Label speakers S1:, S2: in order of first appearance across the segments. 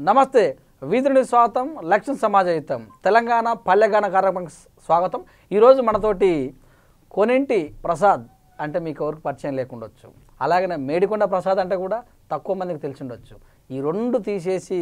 S1: నమస్తే వీధుని స్వాగతం లక్ష్యం సమాజహితం తెలంగాణ పల్లెగాన కార్యక్రమానికి స్వాగతం. ఈరోజు మనతోటి కొనింటి ప్రసాద్ అంటే మీకు ఎవరికి పరిచయం లేకుండొచ్చు, అలాగనే మేడికొండ ప్రసాద్ అంటే కూడా తక్కువ మందికి తెలిసి ఉండొచ్చు. ఈ రెండు తీసేసి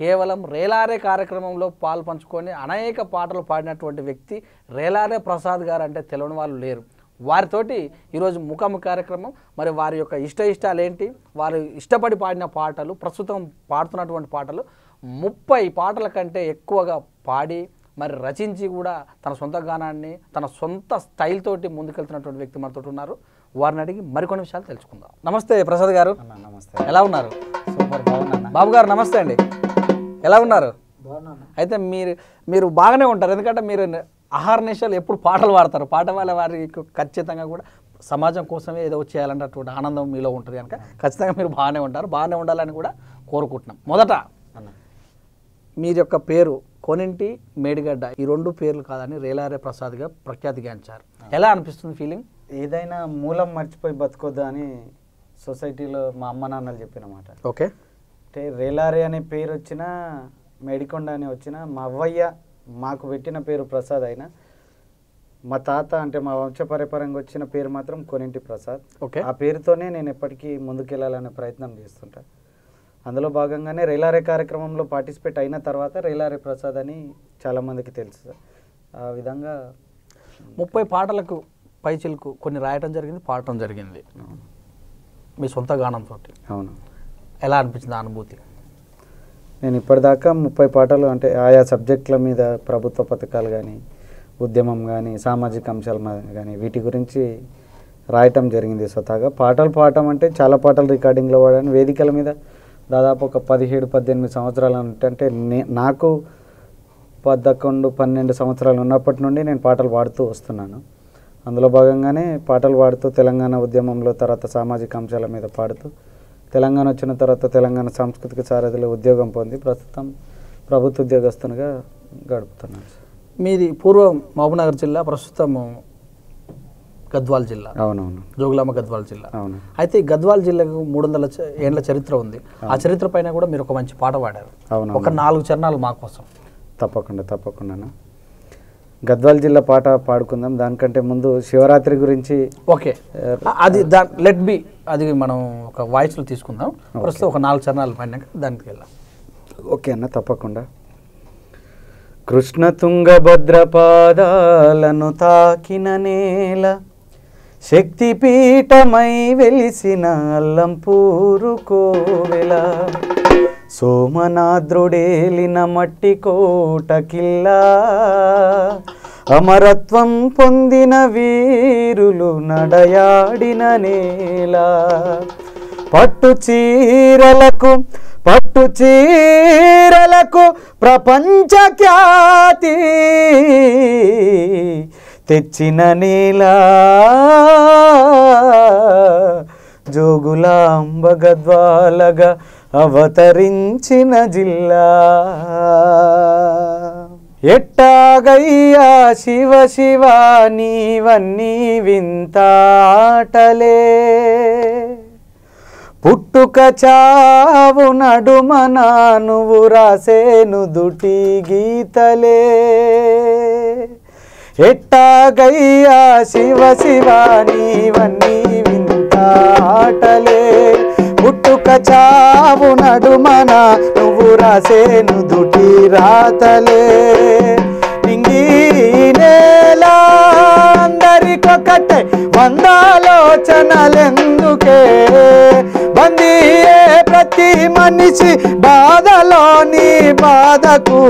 S1: కేవలం రేలారే కార్యక్రమంలో పాలు పంచుకొని అనేక పాటలు పాడినటువంటి వ్యక్తి రేలారే ప్రసాద్ గారు అంటే తెలియని వాళ్ళు లేరు. వారితోటి ఈరోజు ముఖాముఖి కార్యక్రమం. మరి వారి యొక్క ఇష్టాలు ఏంటి, వారు ఇష్టపడి పాడిన పాటలు, ప్రస్తుతం పాడుతున్నటువంటి పాటలు 30 పాటల కంటే ఎక్కువగా పాడి మరి రచించి కూడా తన సొంత గానాన్ని తన సొంత స్టైల్ తోటి ముందుకెళ్తున్నటువంటి వ్యక్తి మనతో ఉన్నారు. వారిని అడిగి మరికొన్ని విషయాలు తెలుసుకుందాం. నమస్తే ప్రసాద్ గారు.
S2: నమస్తే.
S1: ఎలా ఉన్నారు?
S2: సూపర్ బాగున్నా.
S1: బాబు గారు నమస్తే అండి, ఎలా ఉన్నారు? అయితే మీరు బాగానే ఉంటారు, ఎందుకంటే మీరు ఆహార నిశాలు ఎప్పుడు పాటలు పాడతారు. పాట వల్ల వారికి ఖచ్చితంగా కూడా సమాజం కోసమే ఏదో చేయాలన్నటువంటి ఆనందం మీలో ఉంటుంది కనుక ఖచ్చితంగా మీరు బాగానే ఉంటారు. బాగానే ఉండాలని కూడా కోరుకుంటున్నాం. మొదట మీరు యొక్క పేరు కొనింటి మేడిగడ్డ, ఈ రెండు పేర్లు కాదని రేలారే ప్రసాద్గా ప్రఖ్యాతిగాంచారు. ఎలా అనిపిస్తుంది ఫీలింగ్?
S2: ఏదైనా మూలం మర్చిపోయి బతకొద్దు అని సొసైటీలో మా అమ్మ నాన్నలు చెప్పిన మాట.
S1: ఓకే.
S2: అంటే రేలారే అనే పేరు వచ్చినా మేడికొండ అని వచ్చినా మా అవ్వయ్య మాకు పెట్టిన పేరు ప్రసాద్ అయినా మా తాత అంటే మా వంశపరపరంగా వచ్చిన పేరు మాత్రం కొనింటి ప్రసాద్.
S1: ఓకే.
S2: ఆ పేరుతోనే నేను ఎప్పటికీ ముందుకెళ్ళాలనే ప్రయత్నం చేస్తుంటా. అందులో భాగంగానే రేలారే కార్యక్రమంలో పార్టిసిపేట్ అయిన తర్వాత రేలారే ప్రసాద్ అని చాలామందికి తెలుసు. ఆ విధంగా
S1: 30 పాటలకు పైచిలకు కొన్ని రాయటం జరిగింది, పాడటం జరిగింది మీ సొంత గానంతో.
S2: అవును.
S1: ఎలా అనిపించింది అనుభూతి?
S2: నేను ఇప్పటిదాకా 30 పాటలు అంటే ఆయా సబ్జెక్టుల మీద ప్రభుత్వ పథకాలు కానీ, ఉద్యమం కానీ, సామాజిక అంశాల కానీ వీటి గురించి రాయటం జరిగింది స్వతహాగా. పాటలు పాడటం అంటే చాలా పాటలు రికార్డింగ్లో వాడాను. వేదికల మీద దాదాపు ఒక 17-18 సంవత్సరాలు అంటే నాకు 11-12 సంవత్సరాలు ఉన్నప్పటి నుండి నేను పాటలు పాడుతూ వస్తున్నాను. అందులో భాగంగానే పాటలు పాడుతూ తెలంగాణ ఉద్యమంలో, తర్వాత సామాజిక అంశాల మీద పాడుతూ తెలంగాణ వచ్చిన తర్వాత తెలంగాణ సాంస్కృతిక సారథిలో ఉద్యోగం పొంది ప్రస్తుతం ప్రభుత్వ ఉద్యోగస్తునిగా గడుపుతున్నాను.
S1: మీది పూర్వం మహబూబ్నగర్ జిల్లా, ప్రస్తుతం గద్వాల్ జిల్లా.
S2: అవునవును.
S1: జోగులాంబ గద్వాల్ జిల్లా.
S2: అవును.
S1: అయితే ఈ గద్వాల్ జిల్లాకు 300 ఏళ్ల చరిత్ర ఉంది. ఆ చరిత్ర పైన కూడా మీరు ఒక మంచి పాట పాడారు.
S2: అవును.
S1: ఒక 4 చరణాలు మా కోసం.
S2: తప్పకుండా గద్వాల్ జిల్లా పాట పాడుకుందాం. దానికంటే ముందు శివరాత్రి గురించి.
S1: ఓకే, అది లెట్ బి, అది మనం ఒక వాయిస్లో తీసుకుందాం. ప్రస్తుతం ఒక 4 చరణాలు పడినాక దానికి వెళ్దాం.
S2: ఓకే అన్న, తప్పకుండా. కృష్ణ తుంగభద్ర పాదాలను తాకిన నేల, శక్తిపీఠమై వెలిసిన అల్లంపూరు కోవెల, సోమనాద్రుడేలిన మట్టి కోట కిల్లా, అమరత్వం పొందిన వీరులు నడయాడిన నేల, పట్టు చీరలకు ప్రపంచ ఖ్యాతి తెచ్చిన నేల, జోగులాంబ గద్వాలగా అవతరించిన జిల్లా. ఎట్టాగయ్యా శివ శివ నీవన్నీ వింతాటలే, పుట్టుక చావు నడుమన నువ్వు రాసేను దుటి గీతలే, ఎట్టాగయ్యా శివ శివ నీవన్నీ వింతాటలే, పుట్టుక చావు నడుమన నువ్వు రాసేను దుటి రాతలే, నింగి నేల అందరికొకటే వందాలోచనలెందుకే, బందీయే ప్రతి మనిషి బాధలోని బాధకు,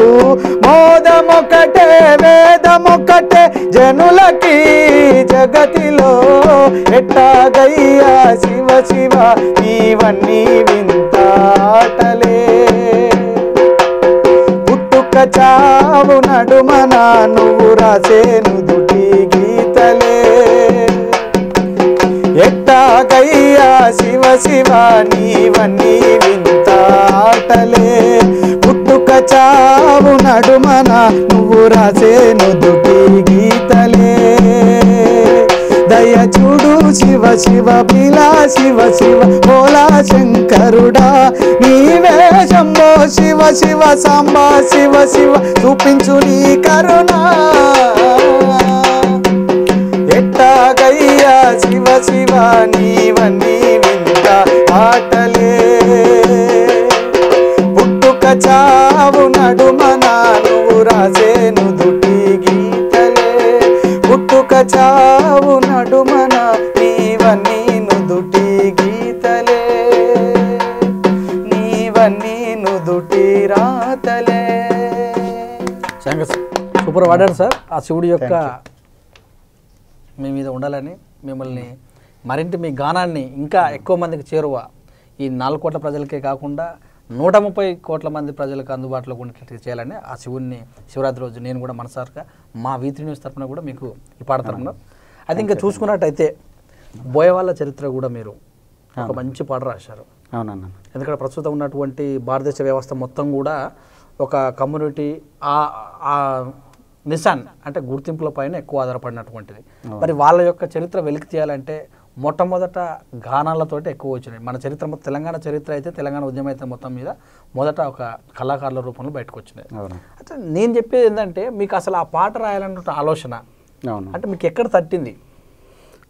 S2: మోదమొకటే వేదమొకటే జనులకి జగతిలో, ఎట్టాగయ్యా శివ శివ నీవన్నీ వింతాటలే, పుట్టుక చావు నడుమన నువ్వు రాసేను దుటి గీతలే, ఎట్టాగయ్యా శివ శివ నీవన్నీ వింతాటలే, పుట్టుక చావు నడుమన నువ్వు రాసేను దుటి గీతలే, దయ చూడు శివ శివ బిలా శివ శివ భోలా శంకరుడా నీవే శంభో శివ శివ సాంబా శివ శివ చూపించు నీ కరుణా ఎట్టాగయ్యా శివ శివ నీవన్నీ వింత ఆటలే పుట్టుక చావు నడుమన నువ్వు రాసేను దుటి గీతలే పుట్టుక చావు నడుమన నీవన్నీ నుదుటి గీతలే నీవన్నీ నుదుటి రాతలే.
S1: సూపర్ వాడారు సార్. ఆ శివుడి యొక్క మీ మీద ఉండాలని మిమ్మల్ని మరింత మీ గానాన్ని ఇంకా ఎక్కువ మందికి చేరువ ఈ 4 కోట్ల ప్రజలకే కాకుండా 130 కోట్ల మంది ప్రజలకు అందుబాటులో ఉండేటట్టు చేయాలని ఆ శివుడిని శివరాత్రి రోజు నేను కూడా మనసారుగా మా V3 న్యూస్ తరఫున కూడా మీకు ఈ పాట తరఫున అది ఇంకా చూసుకున్నట్టయితే బోయవాళ్ళ చరిత్ర కూడా మీరు ఒక మంచి పాట రాశారు.
S2: అవునన్నా.
S1: ఎందుకంటే ప్రస్తుతం ఉన్నటువంటి భారతదేశ వ్యవస్థ మొత్తం కూడా ఒక కమ్యూనిటీ ఆ నిశాన్ అంటే గుర్తింపుల పైన ఎక్కువ ఆధారపడినటువంటిది. మరి వాళ్ళ యొక్క చరిత్ర వెలికి తీయాలంటే మొట్టమొదట గానాలతోటి ఎక్కువ వచ్చినాయి. మన చరిత్ర తెలంగాణ చరిత్ర అయితే తెలంగాణ ఉద్యమం అయితే మొత్తం మీద మొదట ఒక కళాకారుల రూపంలో బయటకు వచ్చినాయి. అయితే నేను చెప్పేది ఏంటంటే మీకు అసలు ఆ పాట రాయాలన్న ఆలోచన అంటే మీకు ఎక్కడ తట్టింది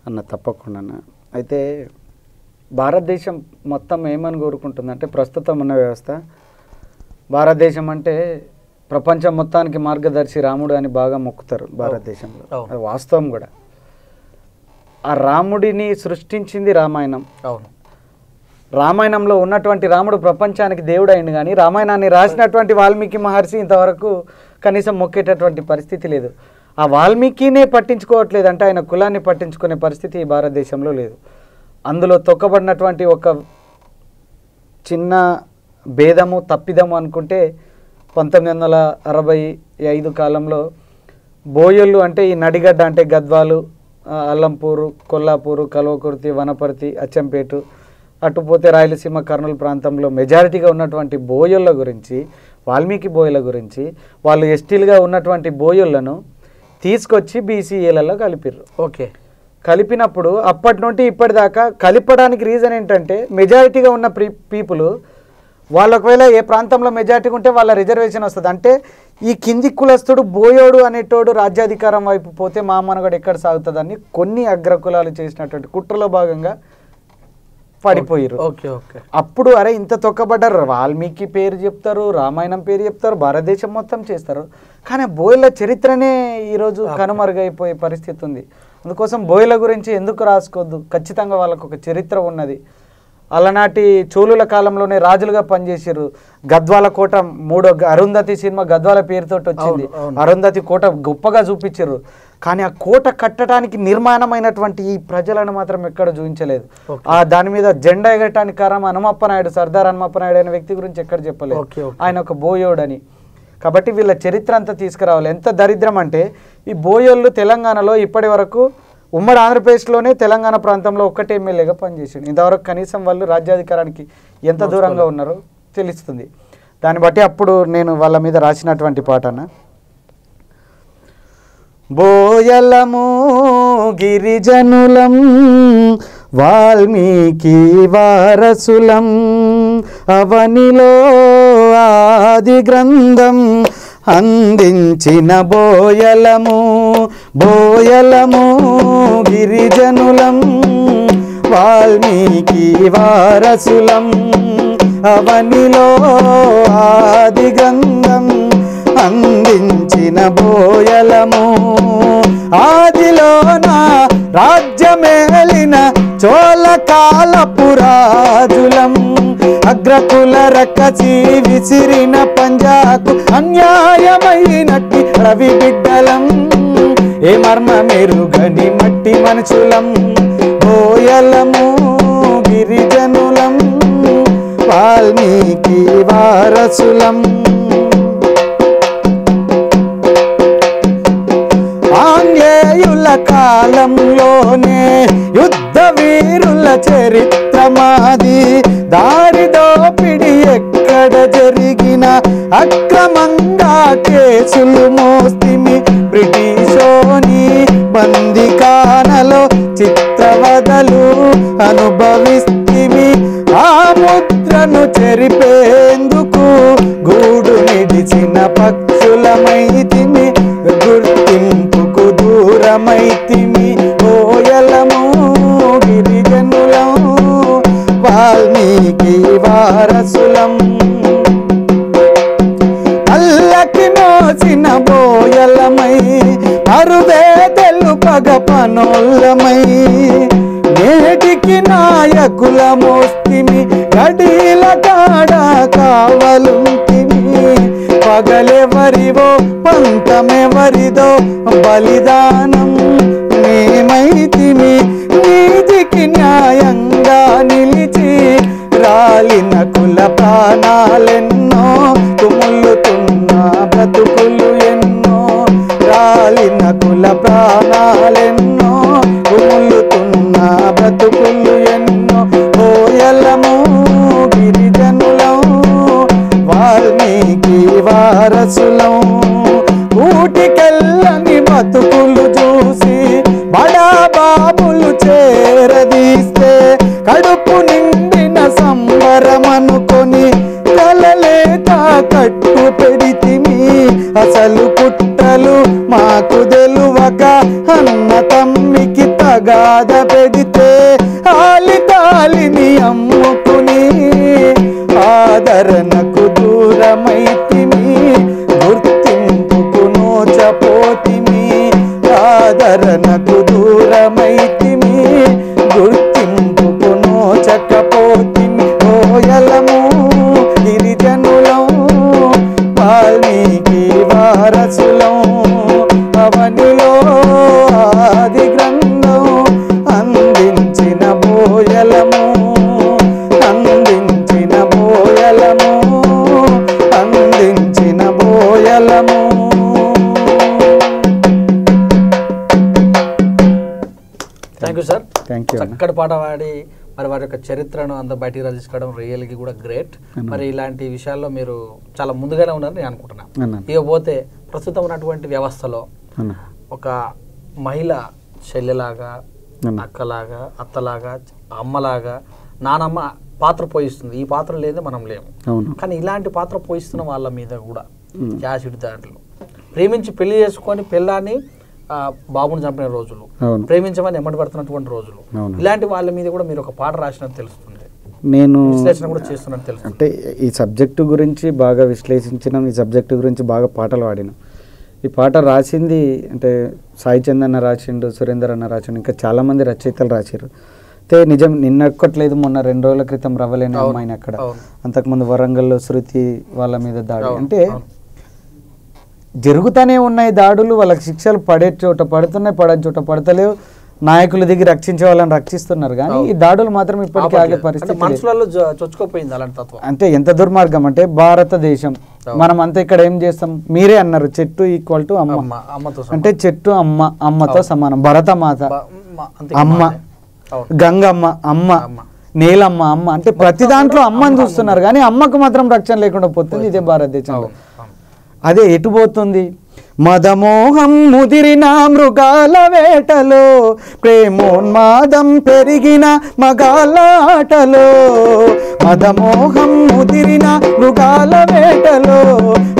S2: అన్న? తప్పకుండా. అయితే భారతదేశం మొత్తం ఏమని కోరుకుంటుందంటే ప్రస్తుతం ఉన్న వ్యవస్థ భారతదేశం అంటే ప్రపంచం మొత్తానికి మార్గదర్శి రాముడు అని బాగా మొక్కుతారు భారతదేశంలో. అది వాస్తవం కూడా. ఆ రాముడిని సృష్టించింది రామాయణం.
S1: అవును.
S2: రామాయణంలో ఉన్నటువంటి రాముడు ప్రపంచానికి దేవుడు అయింది, కానీ రామాయణాన్ని రాసినటువంటి వాల్మీకి మహర్షి ఇంతవరకు కనీసం మొక్కేటటువంటి పరిస్థితి లేదు. ఆ వాల్మీకినే పట్టించుకోవట్లేదు అంటే ఆయన కులాన్ని పట్టించుకునే పరిస్థితి ఈ భారతదేశంలో లేదు. అందులో తొక్కబడినటువంటి ఒక చిన్న భేదము తప్పిదము అనుకుంటే 1965 కాలంలో బోయళ్ళు అంటే ఈ నడిగడ్డ అంటే గద్వాలు, అల్లంపూరు, కొల్లాపూరు, కల్వకుర్తి, వనపర్తి, అచ్చంపేట అటుపోతే రాయలసీమ కర్నూలు ప్రాంతంలో మెజారిటీగా ఉన్నటువంటి బోయళ్ళ గురించి, వాల్మీకి బోయల గురించి, వాళ్ళు ఎస్టీలుగా ఉన్నటువంటి బోయళ్ళను తీసుకొచ్చి బీసీఏలలో కలిపిర్రు.
S1: ఓకే.
S2: కలిపినప్పుడు అప్పటి నుండి ఇప్పటిదాకా కలిపడానికి రీజన్ ఏంటంటే మెజారిటీగా ఉన్న పీపుల్ వాళ్ళు ఒకవేళ ఏ ప్రాంతంలో మెజారిటీగా ఉంటే వాళ్ళ రిజర్వేషన్ వస్తుంది. అంటే ఈ కింది కులస్తుడు బోయోడు అనేటోడు రాజ్యాధికారం వైపు పోతే మా మనగడు ఎక్కడ సాగుతుందని కొన్ని అగ్రకులాలు చేసినటువంటి కుట్రలో భాగంగా పడిపోయారు.
S1: Okay okay.
S2: అప్పుడు అరే ఇంత తొక్కబడ్డారు, వాల్మీకి పేరు చెప్తారు, రామాయణం పేరు చెప్తారు, భారతదేశం మొత్తం చేస్తారు, కానీ బోయల చరిత్రనే ఈరోజు కనుమరుగైపోయే పరిస్థితి ఉంది. అందుకోసం బోయల గురించి ఎందుకు రాసుకోవద్దు? ఖచ్చితంగా వాళ్ళకు ఒక చరిత్ర ఉన్నది. అలనాటి చోళుల కాలంలోనే రాజులుగా పనిచేసారు. గద్వాల కోట అరుంధతి సినిమా గద్వాల పేరుతో వచ్చింది. అరుంధతి కోట గొప్పగా చూపించారు, కానీ ఆ కోట కట్టడానికి నిర్మాణమైనటువంటి ఈ ప్రజలను మాత్రం ఎక్కడ చూపించలేదు. దాని మీద జెండా ఎగరటానికి కారణం హనుమప్ప నాయుడు, సర్దార్ హనుమప్ప నాయుడు అనే వ్యక్తి గురించి ఎక్కడ చెప్పలేదు. ఆయన ఒక బోయోడని. కాబట్టి వీళ్ళ చరిత్ర అంతా తీసుకురావాలి. ఎంత దరిద్రం అంటే ఈ బోయోళ్ళు తెలంగాణలో ఇప్పటి వరకు ఉమ్మడి ఆంధ్రప్రదేశ్లోనే తెలంగాణ ప్రాంతంలో ఒక్కటే ఎమ్మెల్యేగా పనిచేసాడు. ఇంతవరకు కనీసం వాళ్ళు రాజ్యాధికారానికి ఎంత దూరంగా ఉన్నారో తెలుస్తుంది. దాన్ని బట్టి అప్పుడు నేను వాళ్ళ మీద రాసినటువంటి పాటన బోయలము గిరిజనులం వాల్మీకి వారసులం అవనిలో ఆది గ్రంథం అందించిన బోయలము గిరిజనులం వాల్మీకి వారసులం అవనిలో ఆది గ్రంథం అందించిన బోయలము ఆదిలోన రాజ్యమేలిన చోళ కాలపు రాజులం అగ్రకుల రకసి విసిరిన పంజాకు అన్యాయమైనట్టి రవి బిడ్డలం ఏ మర్మ మెరుగని మట్టి మనుషులం బోయలము గిరిజనులం వాల్మీకి వారసులం ఆంగ్లేయుల కాలంలోనే యుద్ధ వీరుల చరిత్ర మాది దారి దోపిడి ఎక్కడ జరిగిన అక్రమంగా కేసులు మోస్తిమి బ్రిటిషోని బందికానలో చిత్రవదలు అనుభవిస్తిమి ఆ ముద్రను చెరిపేందుకు గూడు నిడిచిన పక్షులమైతిమి గుర్తింపుకు దూరమైతిమి ఓయలము గిరిజనులం వాల్మీకి వారసులం అల్లకి మోసిన బోయలమై అరుదే తెలుపగ పనోళ్ళమై నేటికి నాయకులమోస్తిమి గడీల కాడ కావలుంటిమి పగలెవరివో పంతమెవరిదో బలిదానం మేమైతిమి నీతికి న్యాయంగా నిలిచి రాలిన కుల ప్రాణాలెన్నో తుములుతున్న బ్రతుకులు ఎన్నో రాలిన కుల ప్రాణాలెన్నో తుములుతున్న బ్రతుకులు ఎన్నో ఓయలము గిరిజనులం వాల్మీకి వారసులం ఊటికెళ్ళని బతుకులు చూసి బడా బాబులు చేరదీస్తే కడుపు నిండిన సంబరమనుకొని కలలే తాకట్టు పెడితిమి అసలు పుట్టలు మాకు తెలువక అన్న తమ్మికి తగాద పెడితే ఆలితాలిని అమ్ముకుని ఆదరణకు దూరమైతిమి గుర్తింపుకు నోచపోతిమి ఆదరణకు దూరమైతిమి గుర్తింపుకు నోచకపోతిమి ఓయలము గిరిజనులం వాల్మీకి వారసులం అవనిలో ఆది గ్రంథం అందించిన బోయలము అందించిన బోయలము అందించిన బోయలము.
S1: Thank you sir.
S2: Thank you.
S1: చక్కటి పాట పాడి మరి వారి యొక్క చరిత్రను అంత బయటికి రచించుకోవడం రియల్గా కూడా గ్రేట్. మరి ఇలాంటి విషయాల్లో మీరు చాలా ముందుగానే ఉన్నారని నేను అనుకుంటున్నాను. ఇకపోతే ప్రస్తుతం ఉన్నటువంటి వ్యవస్థలో ఒక మహిళ చెల్లెలాగా అక్కలాగా అత్తలాగా అమ్మలాగా నానమ్మ పాత్ర పోయిస్తుంది. ఈ పాత్ర లేదా మనం లేము. కానీ ఇలాంటి పాత్ర పోయిస్తున్న వాళ్ళ మీద కూడా యాసిడ్ దాడులు, ప్రేమించి పెళ్లి చేసుకొని పెళ్ళాన్ని బాబుని చంపిన రోజులు, ప్రేమించమని ఎమ్మటి పడుతున్నటువంటి రోజులు, ఇలాంటి వాళ్ళ మీద కూడా మీరు ఒక పాట రాసినట్టు తెలుస్తుంది.
S2: నేను
S1: విశ్లేషణ కూడా చేస్తున్నట్టు తెలుసు.
S2: అంటే ఈ సబ్జెక్టు గురించి బాగా విశ్లేషించినాం, ఈ సబ్జెక్టు గురించి బాగా పాటలు పాడినాం. ఈ పాట రాసింది అంటే సాయి చంద్ అన్న రాసిండు, సురేందర్ అన్న రాసిండు, ఇంకా చాలామంది రచయితలు రాశారు. అయితే నిజం నిన్నొక్కట్లేదు, మొన్న 2 రోజుల క్రితం రవ్వలేని అమ్మాయిని అక్కడ, అంతకుముందు వరంగల్లో శృతి వాళ్ళ మీద దాడి. అంటే జరుగుతూనే ఉన్నాయి దాడులు, వాళ్ళకి శిక్షలు పడే చోట పడుతున్నాయి, పడని చోట పడతలేవు. నాయకులు దిగి రక్షించే వాళ్ళని రక్షిస్తున్నారు, కానీ ఈ దాడులు మాత్రం ఇప్పటికీ ఆగే పరిస్థితి. అంటే ఎంత దుర్మార్గం అంటే భారతదేశం, మనం అంతా ఇక్కడ ఏం చేస్తాం, మీరే అన్నారు చెట్టు ఈక్వల్ టు అమ్మ, అంటే చెట్టు అమ్మతో సమానం, భరతమాత అమ్మ, గంగమ్మ అమ్మ, నీలమ్మ అమ్మ, అంటే ప్రతి దాంట్లో అమ్మని చూస్తున్నారు, కానీ అమ్మకు మాత్రం రక్షణ లేకుండా పోతుంది ఇదే భారతదేశంలో. అదే ఎటు పోతుంది? మదమోహం ముదిరిన మృగాల వేటలో, ప్రేమోన్మాదం పెరిగిన మగాల ఆటలో. మదమోహం ముదిరిన మృగాల వేటలో,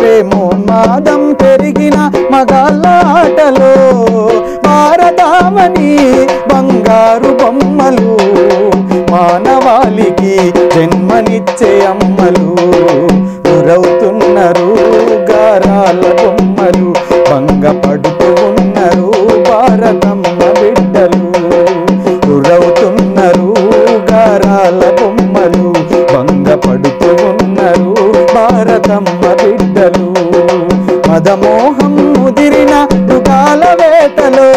S2: ప్రేమోన్మాదం పెరిగిన మగాల ఆటలో. భారతావని బంగారు బొమ్మలు, మానవాళికి జన్మనిచ్చే అమ్మలు. గురవుతున్నారు గారాల బొమ్మలు, భంగపడుతూ ఉన్నారు భారతమ్మ బిడ్డలు. గురవుతున్నారు గారాల బొమ్మలు, భంగపడుతూ ఉన్నారు భారతమ్మ బిడ్డలు. మదమోహం ముదిరిన మృగాల వేటలో,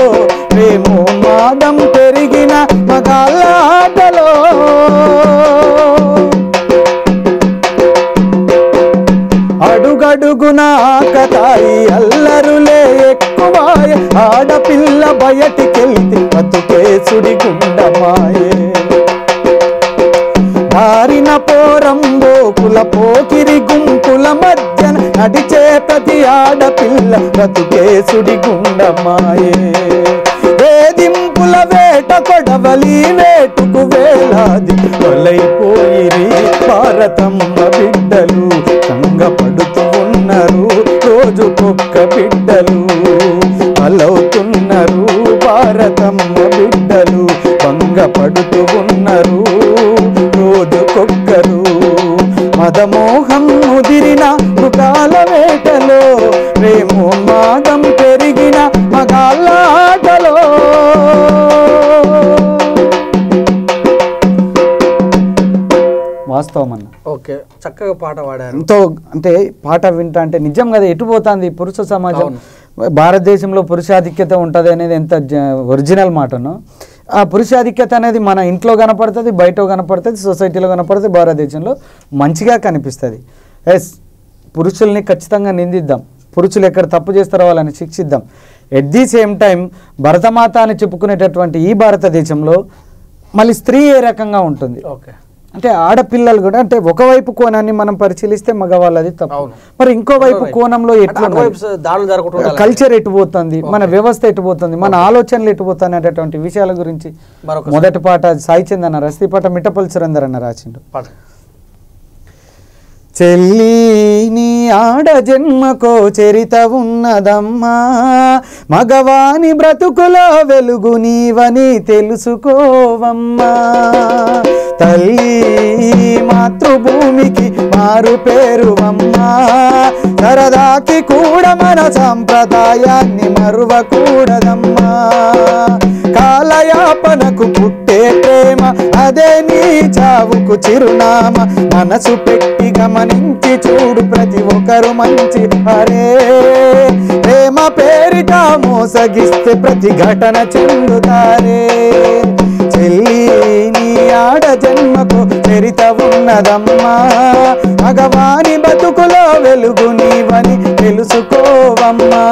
S2: ప్రేమోన్మాదం పెరిగిన మగాళ్ళ ఆటలో. అడుగడుగున ఆకతాయి అల్లరులే ఎక్కువాయ, ఆడపిల్ల బయటికెళ్తే బతుకే సుడిగుండమాయే. దారిన పోరంబోకుల పోకిరి గుంపుల మధ్యన నడిచే ప్రతి ఆడపిల్ల బ్రతుకే సుడిగుండమాయే. బలి వేటుకు వేలాది బలైపోయిరి భారతమ్మ బిడ్డలు సంగపడుతూ ఉన్నారు రోజుకొక్క బిడ్డలు బలవుతున్నారు భారతమ్మ బిడ్డలు భంగపడుతూ ఉన్నారు రోజుకొక్కరు మదమోహం ముదిరిన మృగాల వేటలో ప్రేమోన్మాదం పెరిగిన మగాళ్ళ ఆటలో వాస్తవం అన్న.
S1: ఓకే, చక్కగా పాట పాడారు.
S2: ఎంతో అంటే పాట వింటా అంటే నిజం కదా ఎటు పోతుంది పురుష సమాజం. భారతదేశంలో పురుషాధిక్యత ఉంటుంది అనేది ఎంత ఒరిజినల్ మాటను. ఆ పురుషాధిక్యత అనేది మన ఇంట్లో కనపడుతుంది, బయట కనపడుతుంది, సొసైటీలో కనపడుతుంది, భారతదేశంలో మంచిగా కనిపిస్తుంది. ఎస్, పురుషుల్ని ఖచ్చితంగా నిందిద్దాం, పురుషులు ఎక్కడ తప్పు చేస్తారో వాళ్ళని శిక్షిద్దాం. At the same time Bharat Mata అని చెప్పుకునేటటువంటి ఈ భారతదేశంలో మళ్ళీ స్త్రీ ఏ రకంగా ఉంటుంది
S1: ఓకే
S2: అంటే ఆడపిల్లలు కూడా అంటే ఒకవైపు కోణాన్ని మనం పరిశీలిస్తే మగవాళ్ళది తప్పు, మరి ఇంకోవైపు కోణంలో ఎట్లా కల్చర్ ఎటు పోతుంది, మన వ్యవస్థ ఎటు పోతుంది, మన ఆలోచనలు ఎటు పోతుంది అనేటటువంటి విషయాల గురించి మొదటి పాట సాయి చంద్ అన్న రాసి పాట మిట్టపల్లి సురేందర్ అన్న రాసిండు. చెల్లి నీ ఆడ జన్మకో చరిత ఉన్నదమ్మా, మగవాని బ్రతుకులో వెలుగు నీవని తెలుసుకోవమ్మా. తల్లి మాతృభూమికి మారు పేరువమ్మా, సరదాకి కూడా మన సంప్రదాయాన్ని మరువకూడదమ్మా. కాలయాపనకు పుట్టే ప్రేమ అదే నీ చావుకు చిరునామా. మనసు పెట్టి గమనించి చూడు ప్రతి ఒక్కరు మంచి హరే, ప్రేమ పేరిట మోసగిస్తే ప్రతి ఘటన చెందుతారే. చెల్లి నీ ఆడ జన్మకు చరిత ఉన్నదమ్మా, మగవాని బతుకులో వెలుగు నీవని తెలుసుకోవమ్మా.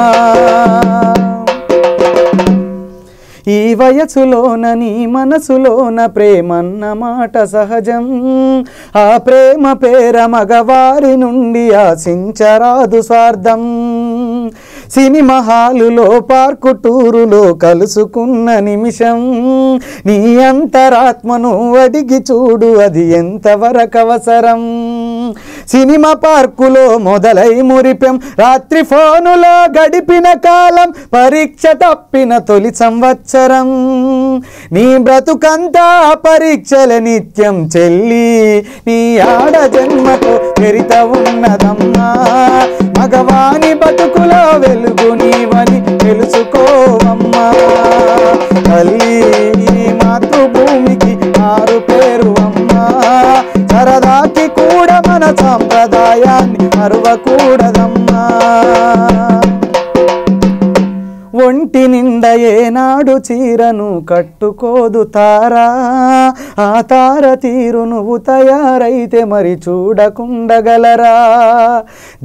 S2: ఈ వయసులోన నీ మనసులోన ప్రేమన్న మాట సహజం, ఆ ప్రేమ పేర మగవారి నుండి ఆశించరాదు స్వార్థం. సినిమా హాలులో పార్కు టూరులో కలుసుకున్న నిమిషం, నీ అంతరాత్మను అడిగి చూడు అది ఎంతవరకు అవసరం. సినిమా పార్కులో మొదలై మురిపెం, రాత్రి ఫోనులో గడిపిన కాలం, పరీక్ష తప్పిన తొలి సంవత్సరం. నీ బ్రతుకంతా పరీక్షల నిత్యం. చెల్లి నీ ఆడ జన్మకు చరిత ఉన్నదమ్మా, మగవాని బతుకులో వెలుగు నీవని తెలుసుకోవమ్మా. తల్లి మాతృభూమికి మారు పేరువమ్మా, సరదాకి కూడా మన సంప్రదాయాన్ని మరువకూడదమ్మా. ఒంటి నిండా ఏనాడు చీరను కట్టుకోదు తారా, ఆ తార తీరు నువ్వు తయారైతే మరి చూడకుండగలరా.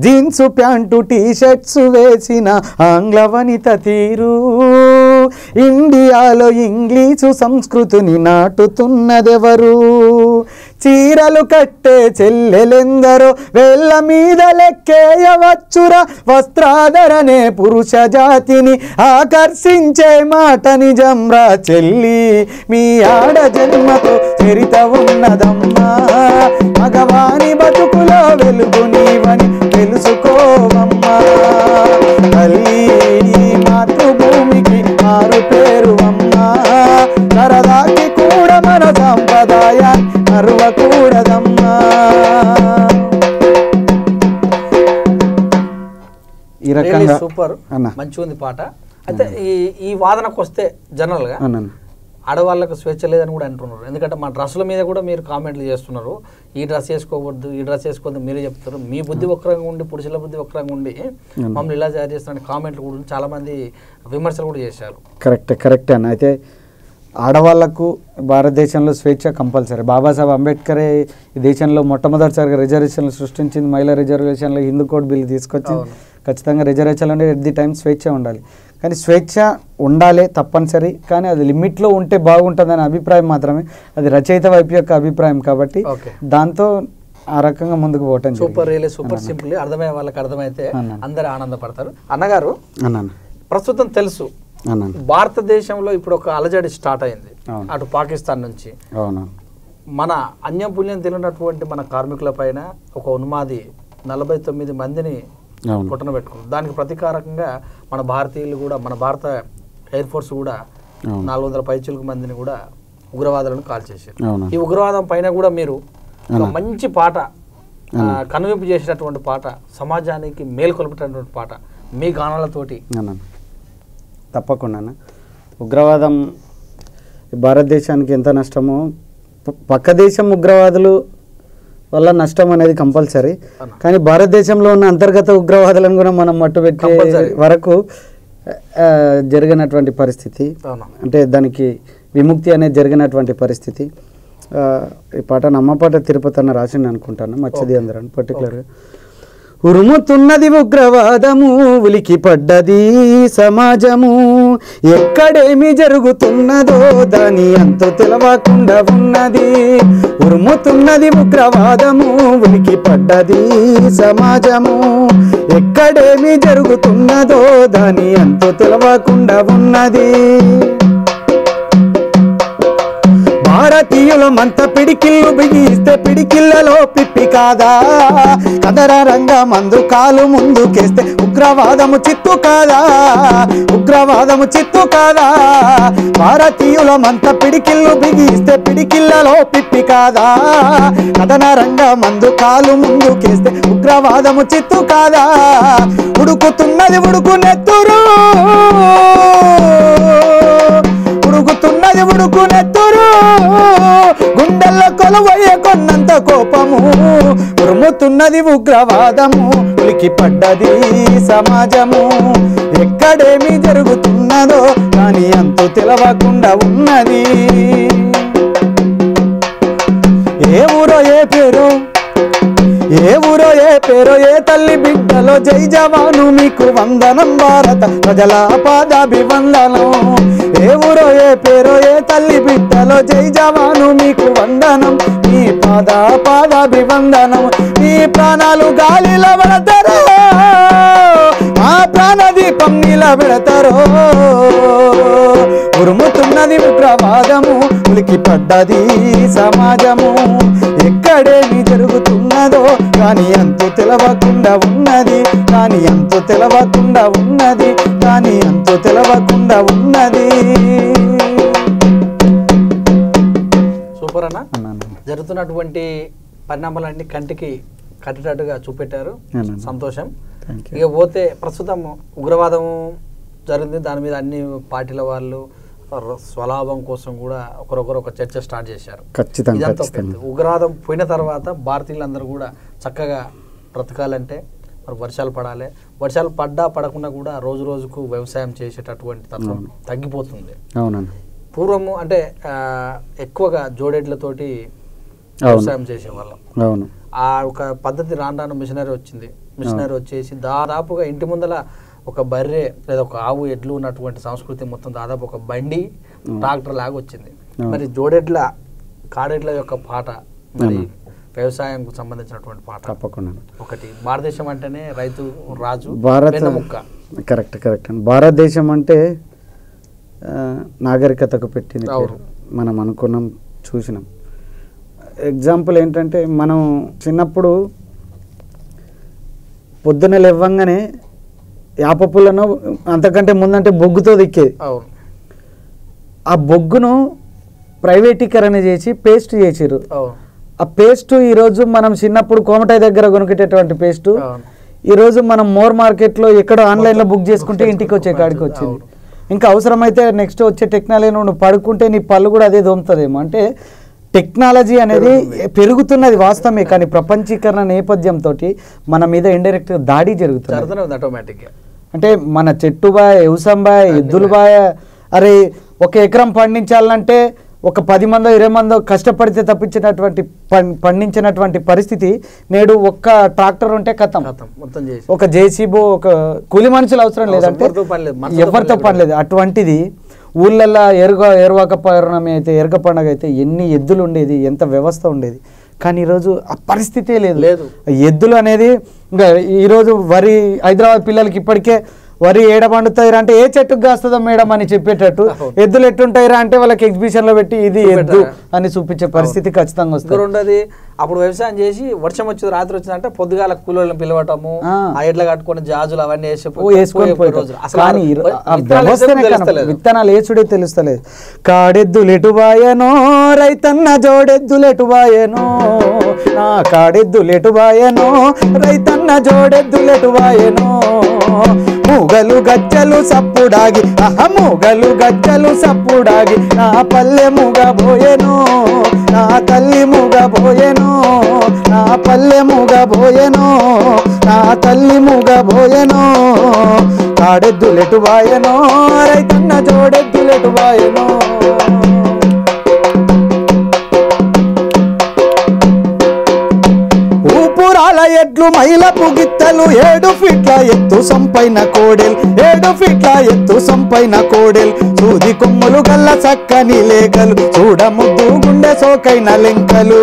S2: జీన్సు ప్యాంటు టీషర్ట్స్ వేసిన ఆంగ్ల వనిత తీరు, ఇండియాలో ఇంగ్లీషు సంస్కృతిని నాటుతున్నదెవరు. చీరలు కట్టే చెల్లెలెందరో వేళ్ళ మీద లెక్కేయవచ్చురా. వస్త్రాధరణే పురుష జాతిని ఆకర్షించే మాట నిజంరా. చెల్లి మీ ఆడ జన్మతో చరిత ఉన్నదమ్మా, మగవాని బతుకులో వెలుగు నీవని తెలుసుకోవమ్మా. తల్లి మాతృభూమికి మారు పేరువమ్మా, సరదాకి కూడా మన సంప్రదాయాన్ని మరువకూడదమ్మా. ఈ రకంగా
S1: సూపర్, మంచిగా ఉంది పాట. అయితే ఈ వాదనకు వస్తే జనరల్గా ఆడవాళ్ళకు స్వేచ్ఛ లేదని కూడా అంటున్నారు. ఎందుకంటే మా డ్రెస్సుల మీద కూడా మీరు కామెంట్లు చేస్తున్నారు, ఈ డ్రెస్ వేసుకోవద్దు, ఈ డ్రెస్ వేసుకోవద్దు మీరే చెప్తారు. మీ బుద్ధి వక్రంగా ఉండి, పురుషుల బుద్ధి వక్రంగా ఉండి మమ్మల్ని ఇలా తయారు చేస్తున్న కామెంట్లు కూడా చాలా మంది విమర్శలు కూడా చేశారు.
S2: కరెక్టే అన్న. అయితే ఆడవాళ్లకు భారతదేశంలో స్వేచ్ఛ కంపల్సరీ. బాబాసాహెబ్ అంబేద్కరే ఈ దేశంలో మొట్టమొదటిసారిగా రిజర్వేషన్లు సృష్టించింది. మహిళా రిజర్వేషన్లో హిందూ కోడ్ బిల్ తీసుకొచ్చింది. ఖచ్చితంగా రిజర్వేషన్లు అంటే ఎట్ ది టైం స్వేచ్ఛ ఉండాలి. కానీ స్వేచ్ఛ ఉండాలి తప్పనిసరి, కానీ అది లిమిట్లో ఉంటే బాగుంటుందనే అభిప్రాయం మాత్రమే. అది రచయిత వైపు యొక్క అభిప్రాయం కాబట్టి దాంతో ఆ రకంగా ముందుకు పోవటం.
S1: Super, really super simple. అర్థమయ్యే వాళ్ళకి అర్థమైతే అందరూ ఆనందపడతారు. అన్నగారు ప్రస్తుతం తెలుసు భారతదేశంలో ఇప్పుడు ఒక అలజడి స్టార్ట్ అయింది. అటు పాకిస్తాన్ నుంచి. మన అన్యపుణ్యం తెలియనటువంటి మన కార్మికుల పైన ఒక ఉన్మాది 49 మందిని కొట్టన పెట్టుకుంది. దానికి ప్రతీకారకంగా మన భారతీయులు కూడా, మన భారత ఎయిర్ ఫోర్స్ కూడా 400 పైచిలకు మందిని కూడా ఉగ్రవాదులను కాల్చేసారు. ఈ ఉగ్రవాదం పైన కూడా మీరు ఒక మంచి పాట, కనువింపు చేసేటటువంటి పాట, సమాజానికి మేల్కొల్పేటటువంటి పాట మీ గానాలతోటి.
S2: తప్పకుండా. ఉగ్రవాదం భారతదేశానికి ఎంత నష్టమో, పక్క దేశం ఉగ్రవాదులు వల్ల నష్టం అనేది కంపల్సరీ. కానీ భారతదేశంలో ఉన్న అంతర్గత ఉగ్రవాదులను కూడా మనం మట్టుబెట్టే వరకు జరిగినటువంటి పరిస్థితి, అంటే దానికి విముక్తి అనేది జరిగినటువంటి పరిస్థితి. ఈ పాట నమ్మపాట తిరుపతి అన్న రాసింది అనుకుంటాను, మచ్చది అందరూ పర్టికులర్గా. ఉరుముతున్నది ఉగ్రవాదము, ఉలికి పడ్డది సమాజము, ఎక్కడేమి జరుగుతున్నదో దాని అంతు తెలవకుండా ఉన్నది. ఉరుముతున్నది ఉగ్రవాదము, ఉలికి పడ్డది సమాజము, ఎక్కడేమి జరుగుతున్నదో దాని అంతు తెలవకుండా ఉన్నది. భారతీయులమంత పిడికిళ్ళు బిగిస్తే పిడికిళ్ళలో పిప్పి కాదా, కదర రంగ మందు కాలు ముందుకేస్తే ఉగ్రవాదము చిత్తు కాదా, ఉగ్రవాదము చిత్తు కాదా. భారతీయులమంత పిడికిళ్ళు బిగిస్తే పిడికిళ్ళలో పిప్పి కాదా, కదన రంగ మందు కాలు ముందుకేస్తే ఉగ్రవాదము చిత్తు కాదా. ఉడుకుతున్నది ఉడుకు నెత్తురు, ఉడుకుతున్నది ఉడుకు నెత్తురు, గుండెల్లో కొలువయ్యే కొన్నంత కోపము. ఉరుముతున్నది ఉగ్రవాదము, ఉలికి పడ్డది సమాజము, ఎక్కడేమి జరుగుతున్నదో కానీ అంతు తెలవకుండా ఉన్నది. ఏ ఊరో ఏ పేరు, ఏ ఊరో ఏ పేరో, ఏ తల్లి బిడ్డలో జై జవాను మీకు వందనం, భారత ప్రజల పాదాభివందనం. ఏ ఊరో ఏ పేరో, ఏ తల్లి బిడ్డలో జై జవాను మీకు వందనం, మీ పాదాభివందనం. మీ ప్రాణాలు గాలిలో పెడతారో, మా ప్రాణదీపం నిలబెడతారో. ఉరుముతున్నది ఉగ్రవాదము, ఉలికి పడ్డది సమాజము, ఎక్కడేమి జరుగుతున్నదో కానీ అంతు తెలవకుండా ఉన్నది, కానీ అంతు తెలవకుండా ఉన్నది, కానీ అంతు తెలవకుండా ఉన్నది.
S1: సూపర్ అన్న. జరుగుతున్నటువంటి పరిణామాలన్నీ కంటికి కట్టేటట్టుగా చూపెట్టారు, సంతోషం. ఇక పోతే ప్రస్తుతం ఉగ్రవాదము జరిగింది, దాని మీద అన్ని పార్టీల వాళ్ళు స్వలాభం కోసం కూడా ఒకరొకరు ఒక చర్చ స్టార్ట్ చేశారు. ఇదంతా ఉగ్రవాదం పోయిన తర్వాత భారతీయులందరూ కూడా చక్కగా బ్రతకాలంటే మరి వర్షాలు పడాలి, వర్షాలు పడ్డా పడకుండా కూడా రోజు రోజుకు వ్యవసాయం చేసేటటువంటి తత్వం తగ్గిపోతుంది. పూర్వము అంటే ఎక్కువగా జోడెడ్లతోటి వ్యవసాయం చేసేవాళ్ళం. ఆ ఒక పద్ధతి రాను మిషనరీ వచ్చింది. మిషనరీ వచ్చేసి దాదాపుగా ఇంటి ముందల ఒక బర్రె లేదా ఒక ఆవు ఎడ్లు ఉన్నటువంటి సంస్కృతి మొత్తం దాదాపు ఒక బండి ట్రాక్టర్ లాగా వచ్చింది. మరి జోడెడ్ల కాడెడ్ల యొక్క పాట, మరి వ్యవసాయంకు సంబంధించినటువంటి పాట
S2: తప్పకుండా
S1: ఒకటి. భారతదేశం అంటేనే రైతు రాజు,
S2: వెన్నెముక్క. కరెక్ట్. భారతదేశం అంటే నాగరికతకు పెట్టిన మనం అనుకున్నాం, చూసినాం. ఎగ్జాంపుల్ ఏంటంటే, మనం చిన్నప్పుడు పొద్దున్న లేవగానే యాప పుల్లను అంతకంటే ముందంటే బొగ్గుతో దిక్కేది. ఆ బొగ్గును ప్రైవేటీకరణ చేసి పేస్ట్ చేసారు. ఆ పేస్ట్ ఈరోజు మనం చిన్నప్పుడు కోమటాయి దగ్గర కొనుక్కేటటువంటి పేస్ట్ ఈరోజు మనం మోర్ మార్కెట్లో ఎక్కడో ఆన్లైన్లో బుక్ చేసుకుంటే ఇంటికి వచ్చే కాడికి వచ్చింది. ఇంకా అవసరమైతే నెక్స్ట్ వచ్చే టెక్నాలజీ నువ్వు పడుకుంటే నీ పళ్ళు కూడా అదే దోముతుందేమో. అంటే టెక్నాలజీ అనేది పెరుగుతున్నది వాస్తవమే, కానీ ప్రపంచీకరణ నేపథ్యంతో మన మీద ఇండైరెక్ట్గా దాడి జరుగుతుంది. అంటే మన చెట్టు బాయ్, వ్యవసాయం బాయ్, ఎద్దులు బాయ్. అరే ఒక ఎకరం పండించాలంటే ఒక 10 మందో 20 మందో కష్టపడితే తప్పించినటువంటి పండించినటువంటి పరిస్థితి నేడు ఒక్క ట్రాక్టర్ ఉంటే కథం. ఒక జేసీబో, ఒక కూలి మనుషులు అవసరం లేదంటే ఎవరితో పని లేదు. అటువంటిది ఊళ్ళల్లో ఎరువాక పౌర్ణమి అయితే, ఎరక పండుగ అయితే ఎన్ని ఎద్దులు ఉండేది, ఎంత వ్యవస్థ ఉండేది. కానీ ఈరోజు ఆ పరిస్థితే లేదు. ఎద్దులు అనేది ఇంకా ఈరోజు వరి హైదరాబాద్ పిల్లలకి ఇప్పటికే వరి ఏడ పండుతాయిరా అంటే ఏ చెట్టుకు కాస్తుందో మేడం అని చెప్పేటట్టు, ఎద్దులు ఎట్టుంటాయిరా అంటే వాళ్ళకి ఎగ్జిబిషన్ లో పెట్టి ఇది ఎద్దు అని చూపించే పరిస్థితి ఖచ్చితంగా వస్తుంది.
S1: అప్పుడు వ్యవసాయం చేసి వర్షం వచ్చి రాత్రి వచ్చిందంటే పొద్దుగాల కూలీలను పిలవటము, ఆ ఎడ్ల కట్టుకుని జాజులు అవన్నీ
S2: వేసుకొని కానీ విత్తనాలు వేసుడే తెలుస్తలేదు. కాడెద్దులెటుబాయనో రైతన్న జోడెద్దులెటుబాయనో, నా కాడెద్దులెటుబాయనో రైతన్న జోడెద్దులెటుబాయనో, మూగలు గజ్జలు సప్పుడాగి మూగలు గజ్జలు సప్పుడాగి నా పల్లె మూగబోయెను, నా తల్లి మూగబోయెను, నా పల్లె మూగబోయెను, నా తల్లి మూగబోయెను, కాడెద్దులెటుబాయెనో రైతన్న జోడెద్దులెటుబాయెనో. ఊపురాల ఎడ్లు మైలపు గిత్తలు 7 ఫీట్ల ఎత్తు సంపైన కోడెల్, 7 ఫీట్ల ఎత్తు సంపైన కోడెల్, సూది కొమ్ములు గల్ల చక్కని లేగలు, చూడముద్దు గుండె సోకైన లెంకలు,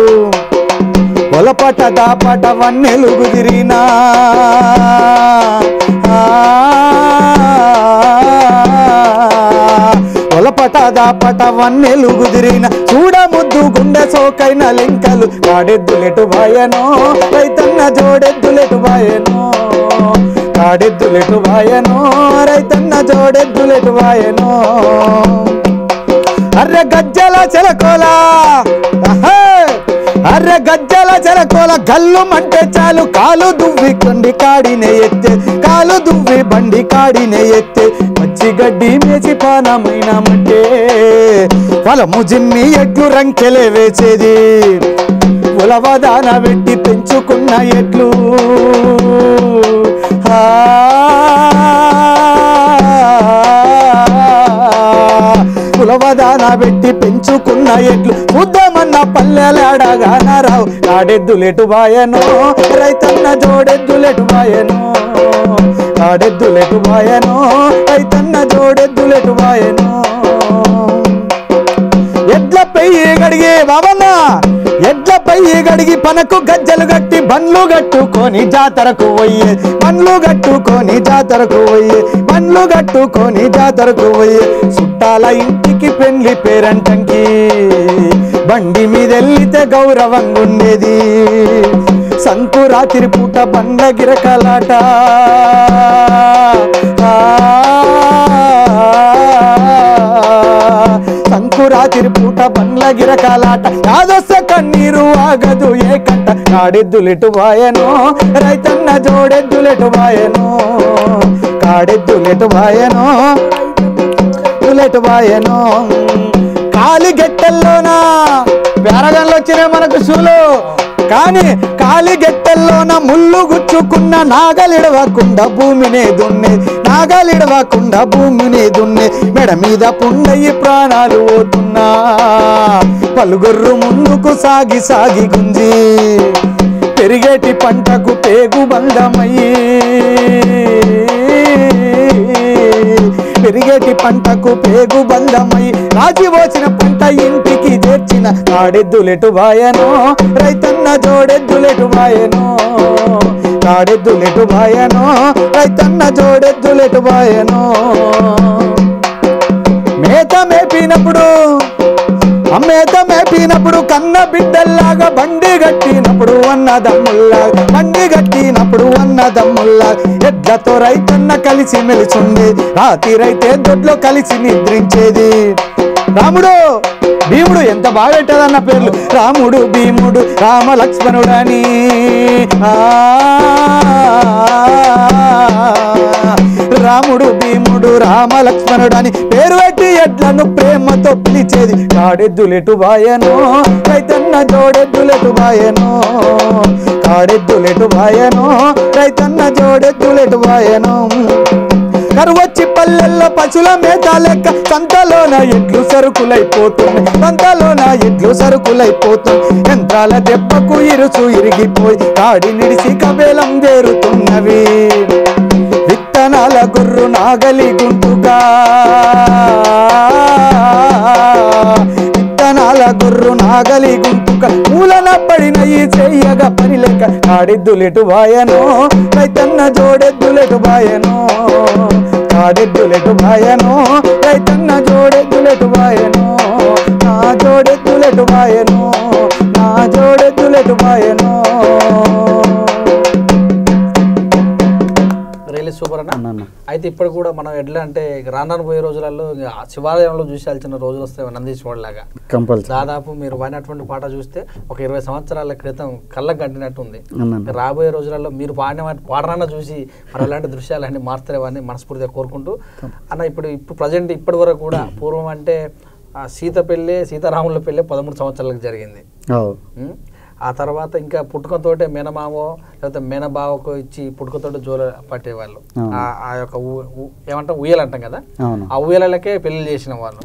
S2: ఒలపట దాపట వన్నెలు గుదిరినా ఒలపట దాపట వన్నెలు గుదిరిన, చూడముద్దు గుండె సోకైన లెంకలు, కాడెద్దులెటుబాయెనో రైతన్న జోడెద్దులెటుబాయెనో, కాడెద్దులెటుబాయెనో రైతన్న జోడెద్దులెటుబాయెనో. అర్రె గజ్జల చెలకోలా అర్రె గజ్జల చెలకోల గల్లు మంటే చాలు, కాలు దువ్వి కొండి కాడినే ఎత్తే, కాలు దువ్వి బండి కాడినే ఎత్తే, పచ్చి గడ్డి మేచి పానమైనామంటే పొలము జిమ్మి ఎడ్లు రంకెలే వేసేది, ఉలవదాన పెట్టి పెంచుకున్న ఎడ్లు ఉలవదాన పెట్టి పెంచుకున్న ఎడ్లు, ఉద్దమన్న పల్లెలాడగాన రావు, కాడెద్దులెటుబాయెనో రైతన్న జోడెద్దులెటుబాయెనో, కాడెద్దులెటుబాయెనో రైతన్న జోడెద్దులెటుబాయెనో. ఎడ్ల పెయ్యి గడిగి బాబన్నా, ఎడ్ల పెయ్యి గడిగి పనకు గజ్జలు గట్టి బండ్లు గట్టుకొని జాతరకు పోయే, బండ్లు గట్టుకొని జాతరకు పోయే, బండ్లు గట్టుకొని జాతరకు పోయే, చుట్టాల ఇంటికి పెళ్లి పేరంటంకి బండి మీద వెళ్ళితే గౌరవంగా ఉండేది, సంకురాత్రి పూట బండ్ల గిరకలాట సంకురాత్రి పూట బండ్ల గిరకలాట, యాదొస్తే కన్నీరు ఆగదు ఏ కంట, కాడెద్దులెటుబాయెనో రైతన్న జోడెద్దులెటుబాయెనో, కాడెద్దులెటుబాయెనో దులెటుబాయెనో. కాలి గెట్టెల్లోనా పేరగంలో వచ్చినాయి మనకు షూలు, కానీ కాలి గెట్టెల్లోన ముళ్ళు గుచ్చుకున్న నాగలిడవకుండా భూమినే దున్నే, నాగలిడవకుండా భూమినే దున్నే, మెడ మీద పుండయి ప్రాణాలు పోతున్నా, పలుగుర్రు ముందుకు సాగి సాగి గుంజి, పెరిగేటి పంటకు పేగు బంధమయ్యి, పెరిగేటి పంటకు పేగు బంధమై, రాజి వచ్చిన పంట ఇంటికి చేర్చిన, కాడెద్దులెటుబాయెనో రైతన్న జోడెద్దులెటుబాయెనో, కాడెద్దులెటుబాయెనో రైతన్న జోడెద్దులెటుబాయెనో. మేత మేపినప్పుడు మేత మేపినప్పుడు కన్న బిడ్డల్లాగా బండి గట్టినప్పుడు అన్నదమ్ముల్లాగా, బండి గట్టినప్పుడు అన్నదమ్ముల్లాగా, ఎడ్లతో రైతన్న కలిసి మెలిచుండే, రాత్రి రైతే దొడ్లో కలిసి నిద్రించేది. రాముడు భీముడు ఎంత బాగా పెట్టదన్న పేర్లు, రాముడు భీముడు రామ లక్ష్మణుడని, రాముడు భీముడు రామ లక్ష్మణుడని పేరు పెట్టి ఎడ్లను ప్రేమతో పిలిచేది, కాడెద్దులెటుబాయెనో రైతన్న జోడెద్దులెటుబాయెనో, కాడెద్దులెటుబాయెనో రైతన్న జోడెద్దులెటుబాయెనో. కరువచ్చి పల్లెల్లో పశుల మేత లెక్క సంతలోన ఎడ్లు సరుకులైపోతుంది, సంతలోన ఎడ్లు సరుకులైపోతుంది, యంత్రాల దెబ్బకు ఇరుసు ఇరిగిపోయి కాడి నిడిసి కబేలం చేరుతున్నవి, విత్తనాల గుర్రు నాగలి గుంటుగా, విత్తనాల గుర్రు నాగలి గుంటుగా, మూలన పడిన ఈ చెయ్యగా పని లెక్క, కాడెద్దులెటుబాయెనో రైతన్న జోడెద్దులెటుబాయెనో, కాడెద్దులెటు బాయను రైతన్న జోడెద్దులెటు బాయను నా జోడెద్దులెటు బాయను నా జోడెద్దులెటు బాయను.
S1: రియల్లీ సూపర్ అన్న. అయితే ఇప్పుడు కూడా మనం ఎట్లా అంటే రాను పోయే రోజులలో శివాలయంలో చూసాల్సిన రోజులు వస్తాయి నందీశ్వరుడు లాగా. దాదాపు మీరు వాడినటువంటి పాట చూస్తే ఒక 20 సంవత్సరాల క్రితం కళ్ళకు కట్టినట్టు ఉంది. రాబోయే రోజులలో మీరు పాడనన్నా చూసి మరి అలాంటి దృశ్యాలన్నీ మారుతారేవని మనస్ఫూర్తిగా కోరుకుంటూ అన్న, ఇప్పుడు ప్రజెంట్ ఇప్పటి వరకు కూడా పూర్వం అంటే సీత పెళ్ళి సీతారాముల పెళ్ళి 13 సంవత్సరాలకు జరిగింది. ఆ తర్వాత ఇంకా పుట్టుకతోటే మేనమామో లేకపోతే మేనబావకు ఇచ్చి పుట్టుకతోటే జోల పట్టేవాళ్ళు. ఆ యొక్క ఏమంటాం ఉయ్యలు అంటాం కదా, ఆ ఉయ్యలకే పెళ్లి చేసిన వాళ్ళు.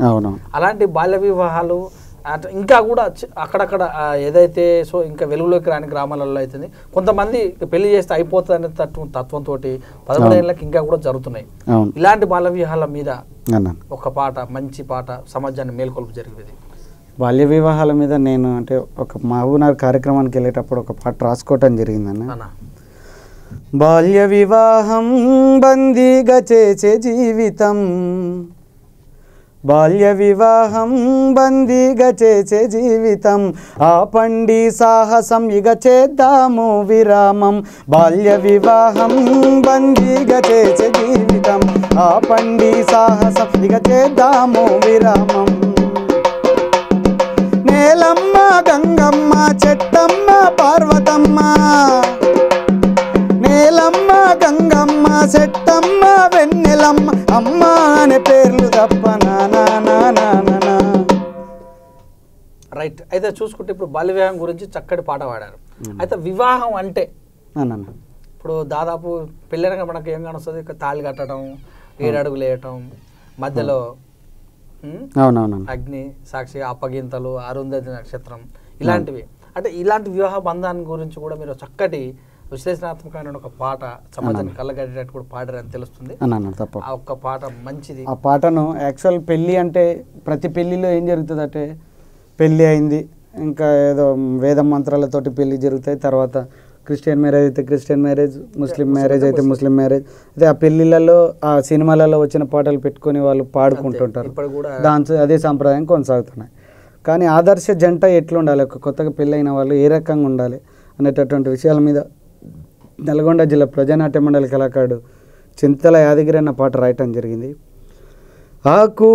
S1: అలాంటి బాల్య వివాహాలు ఇంకా కూడా అక్కడక్కడ ఏదైతే సో ఇంకా వెలుగులోకి రాని గ్రామాలలో అవుతుంది. కొంతమంది పెళ్లి చేస్తే అయిపోతుంది అనే తత్వంతో 11 ఏళ్ళకి ఇంకా కూడా జరుగుతున్నాయి. ఇలాంటి బాల్య వివాహాల మీద ఒక పాట, మంచి పాట, సమాజాన్ని మేల్కొల్పు జరిగేది.
S2: బాల్య వివాహాల మీద నేను అంటే ఒక మహబూబ్నగర్ కార్యక్రమానికి వెళ్ళేటప్పుడు ఒక పాట రాసుకోవటం జరిగిందన్న. బాల్య వివాహం బందీగా చేసే జీవితం, బాల్య వివాహం బందీగా చేసే జీవితం, ఆపండి సాహసం ఇక చేద్దాము విరామం. బాల్య వివాహం బందీగా చేసే జీవితం, ఆపండి సాహసం ఇక చేద్దాము విరామం. నేలమ్మ గంగమ్మ చెట్టమ్మ పార్వతమ్మ, నేలమ్మ గంగమ్మ చెట్టమ్మ వెన్నెలమ్మ అమ్మ అనే పేర్లు తప్ప నానా.
S1: రైట్. అయితే చూసుకుంటే ఇప్పుడు బాల్య వివాహం గురించి చక్కటి పాట పాడారు. అయితే వివాహం అంటే ఇప్పుడు దాదాపు పెళ్ళైనాక మనకు ఏం కానొస్తుంది, తాళి కట్టడం, 7 అడుగులు వేయటం, మధ్యలో అగ్ని సాక్షి, అప్పగింతలు, అరుంధతి నక్షత్రం, ఇలాంటివి. అంటే ఇలాంటి వివాహ బంధాన్ని గురించి కూడా మీరు చక్కటి విశ్లేషణాత్మకమైన ఒక పాట సమాజాన్ని కళ్ళగట్టేటట్టు కూడా పాడారని తెలుస్తుంది. ఆ ఒక్క పాట మంచిది.
S2: ఆ పాటను యాక్చువల్ పెళ్ళి అంటే ప్రతి పెళ్ళిలో ఏం జరుగుతుంది అంటే పెళ్ళి అయింది, ఇంకా ఏదో వేద మంత్రాలతోటి పెళ్ళి జరుగుతాయి. తర్వాత క్రిస్టియన్ మ్యారేజ్ అయితే క్రిస్టియన్ మ్యారేజ్, ముస్లిం మ్యారేజ్ అయితే ముస్లిం మ్యారేజ్. అయితే ఆ పెళ్ళిళ్ళలో ఆ సినిమాలలో వచ్చిన పాటలు పెట్టుకొని వాళ్ళు పాడుకుంటుంటారు. దాంతో అదే సాంప్రదాయం కొనసాగుతున్నాయి. కానీ ఆదర్శ జంట ఎట్లుండాలి, ఒక కొత్తగా పెళ్ళైన వాళ్ళు ఏ రకంగా ఉండాలి అనేటటువంటి విషయాల మీద నల్గొండ జిల్లా ప్రజానాట్య మండలి కళాకారుడు చింతల యాదగిరి అన్న పాట రాయటం జరిగింది. ఆకు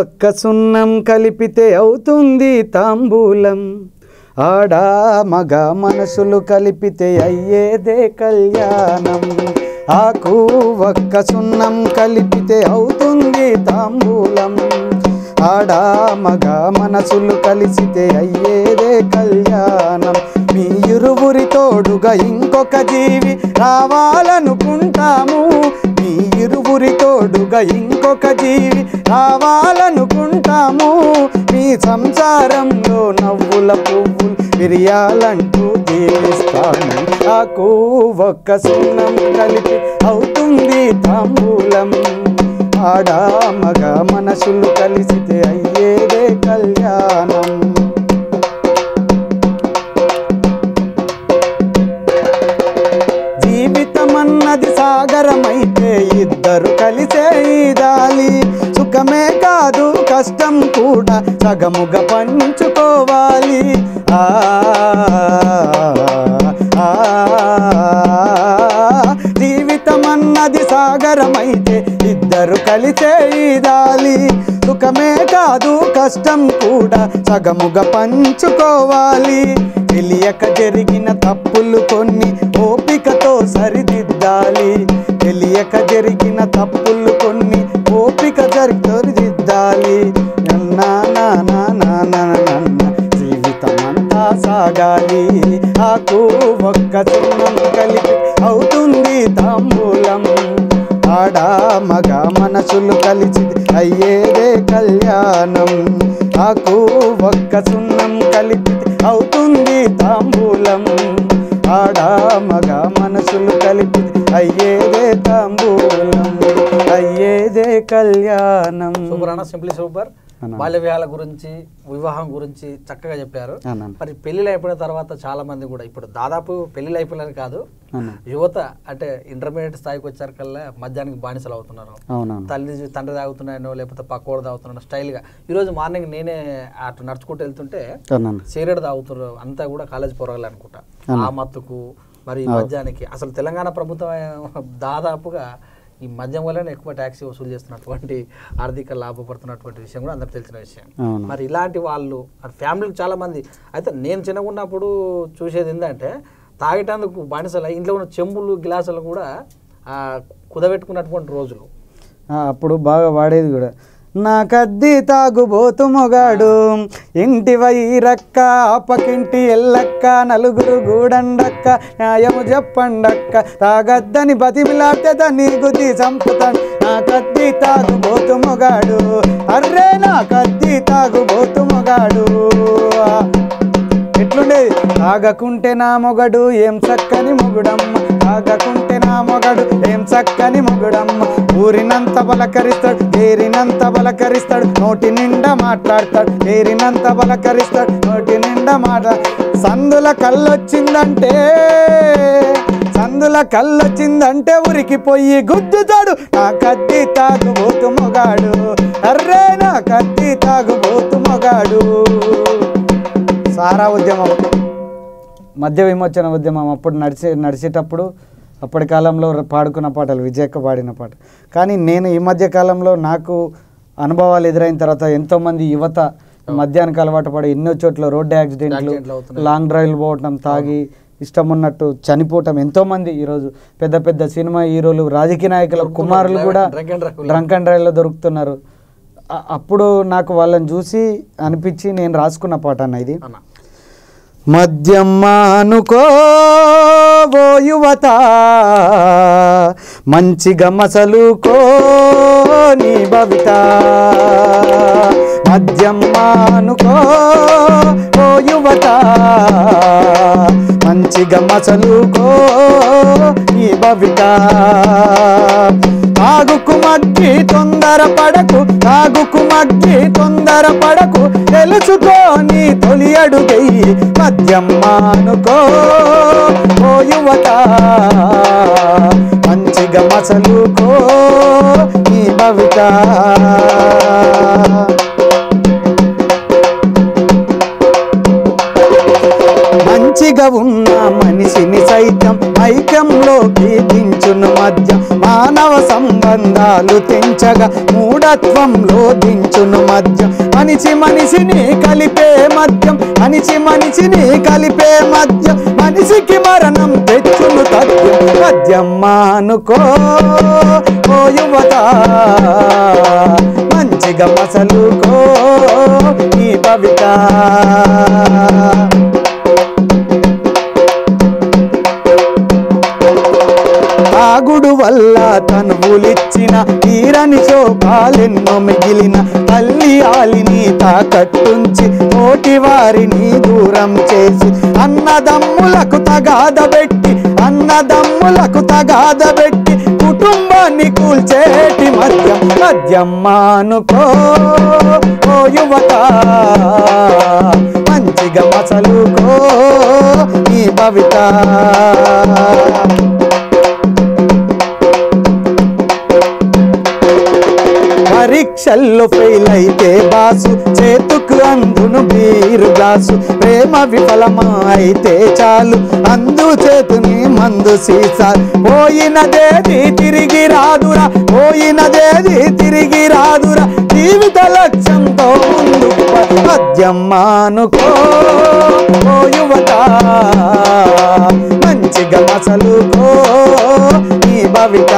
S2: ఒక్క సున్నం కలిపితే అవుతుంది తాంబూలం, ఆడా మగ మనసులు కలిపితే అయ్యేదే కళ్యాణం. ఆకు ఒక్క సున్నం కలిపితే అవుతుంది తాంబూలం, ఆడా మగ మనసులు కలిసితే అయ్యేదే కళ్యాణం. మీ ఇరువురి తోడుగా ఇంకొక జీవి రావాలనుకుంటాము, మీ ఇరువురి తోడుగా ఇంకొక జీవి రావాలనుకుంటాము. మీ సంసారంలో నవ్వుల పువ్వులు విరియాలంటూ దీవిస్తాము. ఆకు ఒక్క సున్నం కలిపి అవుతుంది తాంబూలం, ఆడా మగ మనసులు కలిసితే అయ్యేదే కళ్యాణం. జీవితమన్నది సాగరమైతే ఇద్దరు కలిసే ఈదాలి, సుఖమే కాదు కష్టం కూడా సగముగా పంచుకోవాలి. జీవితమన్నది సాగరమైతే ఇద్దరు కలిసే ఈదాలి, సుఖమే కాదు కష్టం కూడా సగముగా పంచుకోవాలి. తెలియక జరిగిన తప్పులు కొన్ని ఓపికతో సరిదిద్దాలి, తెలియక జరిగిన తప్పులు కొన్ని ఓపిక సరిదిద్దాలి. జీవితమంతా సాగాలి, ఆకు ఒక్క సున్నం కలిపి అవుతుంది తాంబూలం, ఆడా మగ మనసులు కలిసి అయ్యేదే కళ్యాణం. ఆకు ఒక్క సున్నం కలిపి అవుతుంది తాంబూలం, ఆడా మగ మనసులు కలిపి అయ్యేదే తాంబూలం, అయ్యేదే కళ్యాణం.
S1: సూపర్ అన్న, సింప్లీ సూపర్. బాల్య వివాహాల గురించి, వివాహం గురించి చక్కగా చెప్పారు. మరి పెళ్లిళ్ళు అయిపోయిన తర్వాత చాలా మంది కూడా ఇప్పుడు దాదాపు పెళ్లిళ్ళు అయిపోయినది కాదు, యువత అంటే ఇంటర్మీడియట్ స్థాయికి వచ్చారికల్లా మద్యానికి బానిసలు అవుతున్నారు. తండ్రి తాగుతున్నాయనో లేకపోతే పక్కోడు తాగుతున్నానో స్టైల్గా. ఈరోజు మార్నింగ్ నేనే అటు నడుచుకుంటూ వెళ్తుంటే సిగరెట్ తాగుతున్నారు అంతా కూడా కాలేజ్ పోరగాళ్ళు అనుకుంటా. ఆ మత్తుకు మరి మద్యానికి అసలు తెలంగాణ ప్రభుత్వం దాదాపుగా ఈ మద్యం వల్లనే ఎక్కువ ట్యాక్సీ వసూలు చేస్తున్నటువంటి ఆర్థిక లాభపడుతున్నటువంటి విషయం కూడా అందరికి తెలిసిన విషయం. మరి ఇలాంటి వాళ్ళు ఫ్యామిలీలు చాలా మంది అయితే నేను చిన్నగా ఉన్నప్పుడు చూసేది ఏంటంటే తాగేటందుకు బానిసలు ఇంట్లో ఉన్న చెంబులు గిలాసులు కూడా కుదబెట్టుకున్నటువంటి రోజులు.
S2: అప్పుడు బాగా వాడేది కూడా. నా కద్ది తాగుబోతు మొగాడు ఇంటి వైరక్క అప్పకింటి ఎల్లక్క నలుగురు గూడండక్క న్యాయము చెప్పండక్క తాగద్దని బతిమిలాడితే దాన్ని గుద్ది చంపుతాడు. నా కద్ది తాగుబోతు మొగాడు అర్రే నా కద్ది తాగుబోతు మొగాడు. ఎట్లుండేది? తాగకుంటే నా మొగడు ఏం చక్కని మొగుడమ్మ, తాగకుంటే నా మొగడు ఏం చక్కని మొగుడమ్మ. ఊరినంత బలకరిస్తాడు, ఏరినంత బలకరిస్తాడు, నోటి నిండా మాట్లాడతాడు, ఏరినంత బలకరిస్తాడు, నోటి నిండా సందుల కళ్ళొచ్చిందంటే ఉరికి పొయ్యి గుద్దుతాడు. నా కత్తి తాగుబోతు మొగాడు అర్రే నా కత్తి తాగుబోతు మొగాడు. సారా ఉద్యమం, మద్య విమోచన ఉద్యమం అప్పుడు నడిచేటప్పుడు అప్పటి కాలంలో పాడుకున్న పాటలు, విజయక్క పాడిన పాట. కానీ నేను ఈ మధ్య కాలంలో నాకు అనుభవాలు ఎదురైన తర్వాత ఎంతోమంది యువత మద్యానికి అలవాటు పడి ఎన్నో చోట్ల రోడ్డు యాక్సిడెంట్లు, లాంగ్ డ్రైవ్లు పోవటం, తాగి ఇష్టం ఉన్నట్టు చనిపోవటం ఎంతోమంది. ఈరోజు పెద్ద పెద్ద సినిమా హీరోలు, రాజకీయ నాయకుల కుమారులు కూడా డ్రంక్ అండ్ డ్రైవ్లో దొరుకుతున్నారు. అప్పుడు నాకు వాళ్ళని చూసి అనిపించి నేను రాసుకున్న పాట అన్న ఇది. మద్యం మానుకో ఓ యువత మంచిగా మసలుకో నీ భవిత. మద్యం మానుకో ఓ యువత మంచిగా మసలుకో నీ భవిత. తాగుకు మగ్గి తొందరపడకు, తాగుకు మగ్గి తొందరపడకు, తెలుసుకో నీ తొలి అడుగయ్యి మద్యం మానుకో ఓ యువత మంచిగా మసలుకో నీ భవిత. మంచిగా ఉన్న మనిషిని సైతం ఐక్యంలోకి దించును మద్యం. మానవ సంబంధాలు తెంచగా మూఢత్వంలో దించును మద్యం. మనిషిని కలిపే మద్యం, మనిషిని కలిపే మద్యం, మనిషికి మరణం తెచ్చును తథ్యం. మద్యం మానుకో ఓ యువత మంచిగా మసలుకో నీ భవిత. తాగుడు వల్ల తనువులిచ్చిన తీరని శోకాలెన్నో మిగిలిన తల్లి ఆలిని తాకట్టుంచి తోటి వారిని దూరం చేసి అన్నదమ్ములకు తగాదబెట్టి కుటుంబాన్ని కూల్చేటి మద్యం మానుకో ఓ యువత మంచిగా మసలుకో నీ భవిత. పరీక్షల్లో ఫెయిల్ అయితే బాసు చేతుకు అందును బీరు గ్లాసు. ప్రేమ విఫలమా అయితే చాలు అందు చేతుని మందు సీసాలు. పోయినదేది తిరిగి రాదురా, పోయినదేది తిరిగి రాదురా, జీవిత లక్ష్యంతో ముందుకు మద్యం మానుకో ఓ యువత మంచిగా మసలుకో నీ భవిత.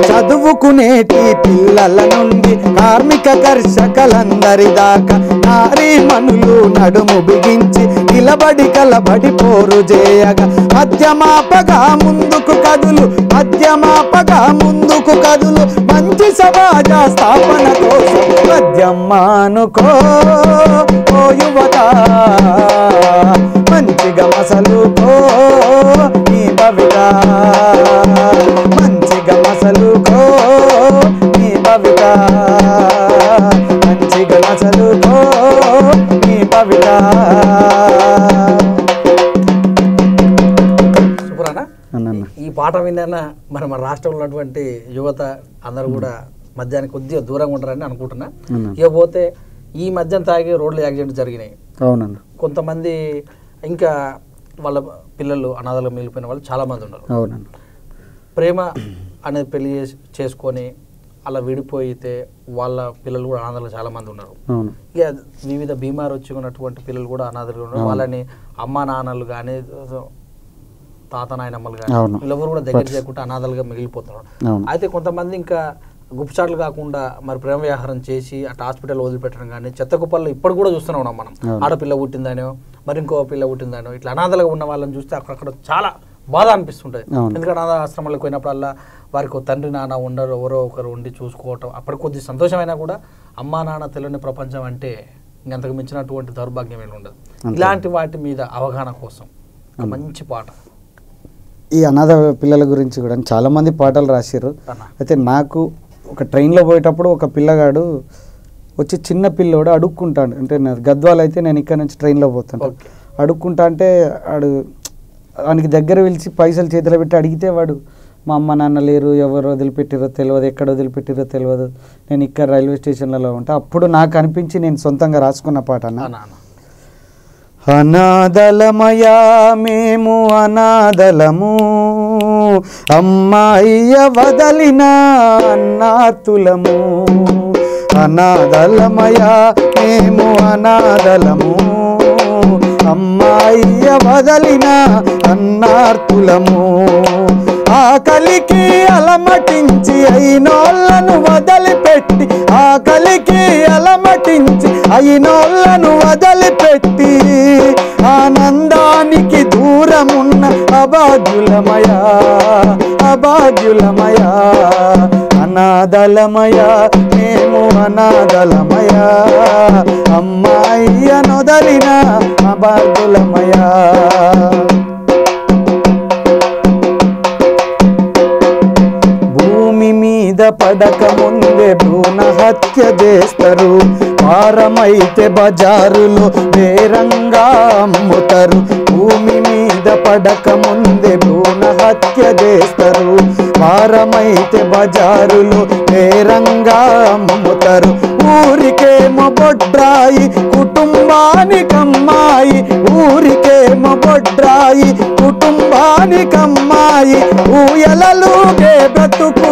S2: చదువుకునేటి పిల్లల నుండి కార్మిక కర్షకలందరి దాకా నారీమణులు నడుము బిగించి నిలబడి కలబడి పోరు చేయగా మద్యమాపగా ముందుకు కదులు, మద్యమాపగా ముందుకు కదులు, మంచి సమాజ స్థాపన కోసం మద్యం మానుకో ఓ యువత మంచిగా మసలుకో నీ భవిత. భవిత మంచిగా చదువుకో నీ భవిత.
S1: సూపరానా? ఈ పాట విన్నా మరి మన రాష్ట్రంలో ఉన్నటువంటి యువత అందరూ కూడా మద్యానికి కొద్దిగా దూరంగా ఉంటారని అనుకుంటున్నా. ఇకపోతే ఈ మద్యం తాగి రోడ్లు యాక్సిడెంట్ జరిగినాయి.
S2: అవునన్న.
S1: కొంతమంది ఇంకా వాళ్ళ పిల్లలు అనాథలుగా మిగిలిపోయిన వాళ్ళు చాలామంది ఉన్నారు.
S2: అవునన్న.
S1: ప్రేమ అనేది పెళ్లి చేసుకొని అలా విడిపోయితే వాళ్ళ పిల్లలు కూడా అనాథలు చాలామంది ఉన్నారు. ఇక వివిధ బీమారు వచ్చి ఉన్నటువంటి పిల్లలు కూడా అనాథలుగా ఉన్నారు. వాళ్ళని అమ్మా నాన్నలు కానీ తాత నాయనమ్మలు కానీ వీళ్ళెవరు కూడా దగ్గర చేయకుండా అనాథలుగా మిగిలిపోతున్నారు. అయితే కొంతమంది ఇంకా గుప్చాట్లు కాకుండా మరి ప్రేమ వ్యవహారం చేసి అటు హాస్పిటల్ వదిలిపెట్టడం కానీ చెత్త కుప్పల్లో ఇప్పుడు కూడా చూస్తూనే ఉన్నాం మనం. ఆడపిల్ల పుట్టిందనో మరి ఇంకో పిల్ల పుట్టిందనో ఇట్లా అనాథలుగా ఉన్న వాళ్ళని చూస్తే అక్కడక్కడ చాలా బాధ అనిపిస్తుంటుంది. ఎందుకంటే అనాథ ఆశ్రమాలకు పోయినప్పుడల్లా వారికి తండ్రి నాన్న ఉండరు, ఎవరో ఒకరు ఉండి చూసుకోవటం అప్పటి కొద్ది సంతోషమైనా కూడా అమ్మా నాన్న తెలియని ప్రపంచం అంటే ఇంకంతకు మించినటువంటి దౌర్భాగ్యం ఏమి ఉండదు. ఇలాంటి వాటి మీద అవగాహన కోసం మంచి పాట.
S2: ఈ అనాథ పిల్లల గురించి కూడా చాలామంది పాటలు రాశారు. అయితే నాకు ఒక ట్రైన్లో పోయేటప్పుడు ఒక పిల్లగాడు వచ్చి చిన్న పిల్లోడు అడుక్కుంటాడు. అంటే గద్వాల్ అయితే నేను ఇక్కడ నుంచి ట్రైన్లో పోతాను. అడుక్కుంటా అంటే వానికి దగ్గర పిలిచి పైసలు చేతిలో పెట్టి అడిగితే వాడు మా అమ్మ నాన్న లేరు, ఎవరు వదిలిపెట్టిరో తెలియదు, ఎక్కడ వదిలిపెట్టిరో తెలియదు, నేను ఇక్కడ రైల్వే స్టేషన్లలో ఉంటా. అప్పుడు నాకు అనిపించి నేను సొంతంగా రాసుకున్న పాట అన్న. అనాథలమయా మేము అనాథలము, అమ్మాయ్య వదలిన అన్నాతులము. అనాథలమయా మేము అనాథలము, అమ్మాయ్య వదలిన అన్నార్తులము. ఆకలికి అలమటించి అయినోళ్ళను వదిలిపెట్టి, ఆకలికి అలమటించి అయినోళ్ళను వదిలిపెట్టి ఆనందానికి దూరమున్న అభాగ్యులమయా అభాగ్యులమయా. అనాథలమయా మేము అనాథలమయా, అమ్మాయ్య నొదలిన అభాగ్యులమయా. భూమి మీద పడక ముందే భ్రూణ హత్య చేస్తారు, వారమైతే బజారులో బేరంగా అమ్ముతారు. భూమి మీద పడక ముందే భ్రూణ హత్య చేస్తారు, వారమైతే బజారులో బేరంగా అమ్ముతారు. ఊరికేమో బొడ్రాయి కుటుంబానికమ్మాయి, ఊరికేమో బొడ్రాయి కుటుంబానికమ్మాయి. ఊయలలుగే బ్రతుకు,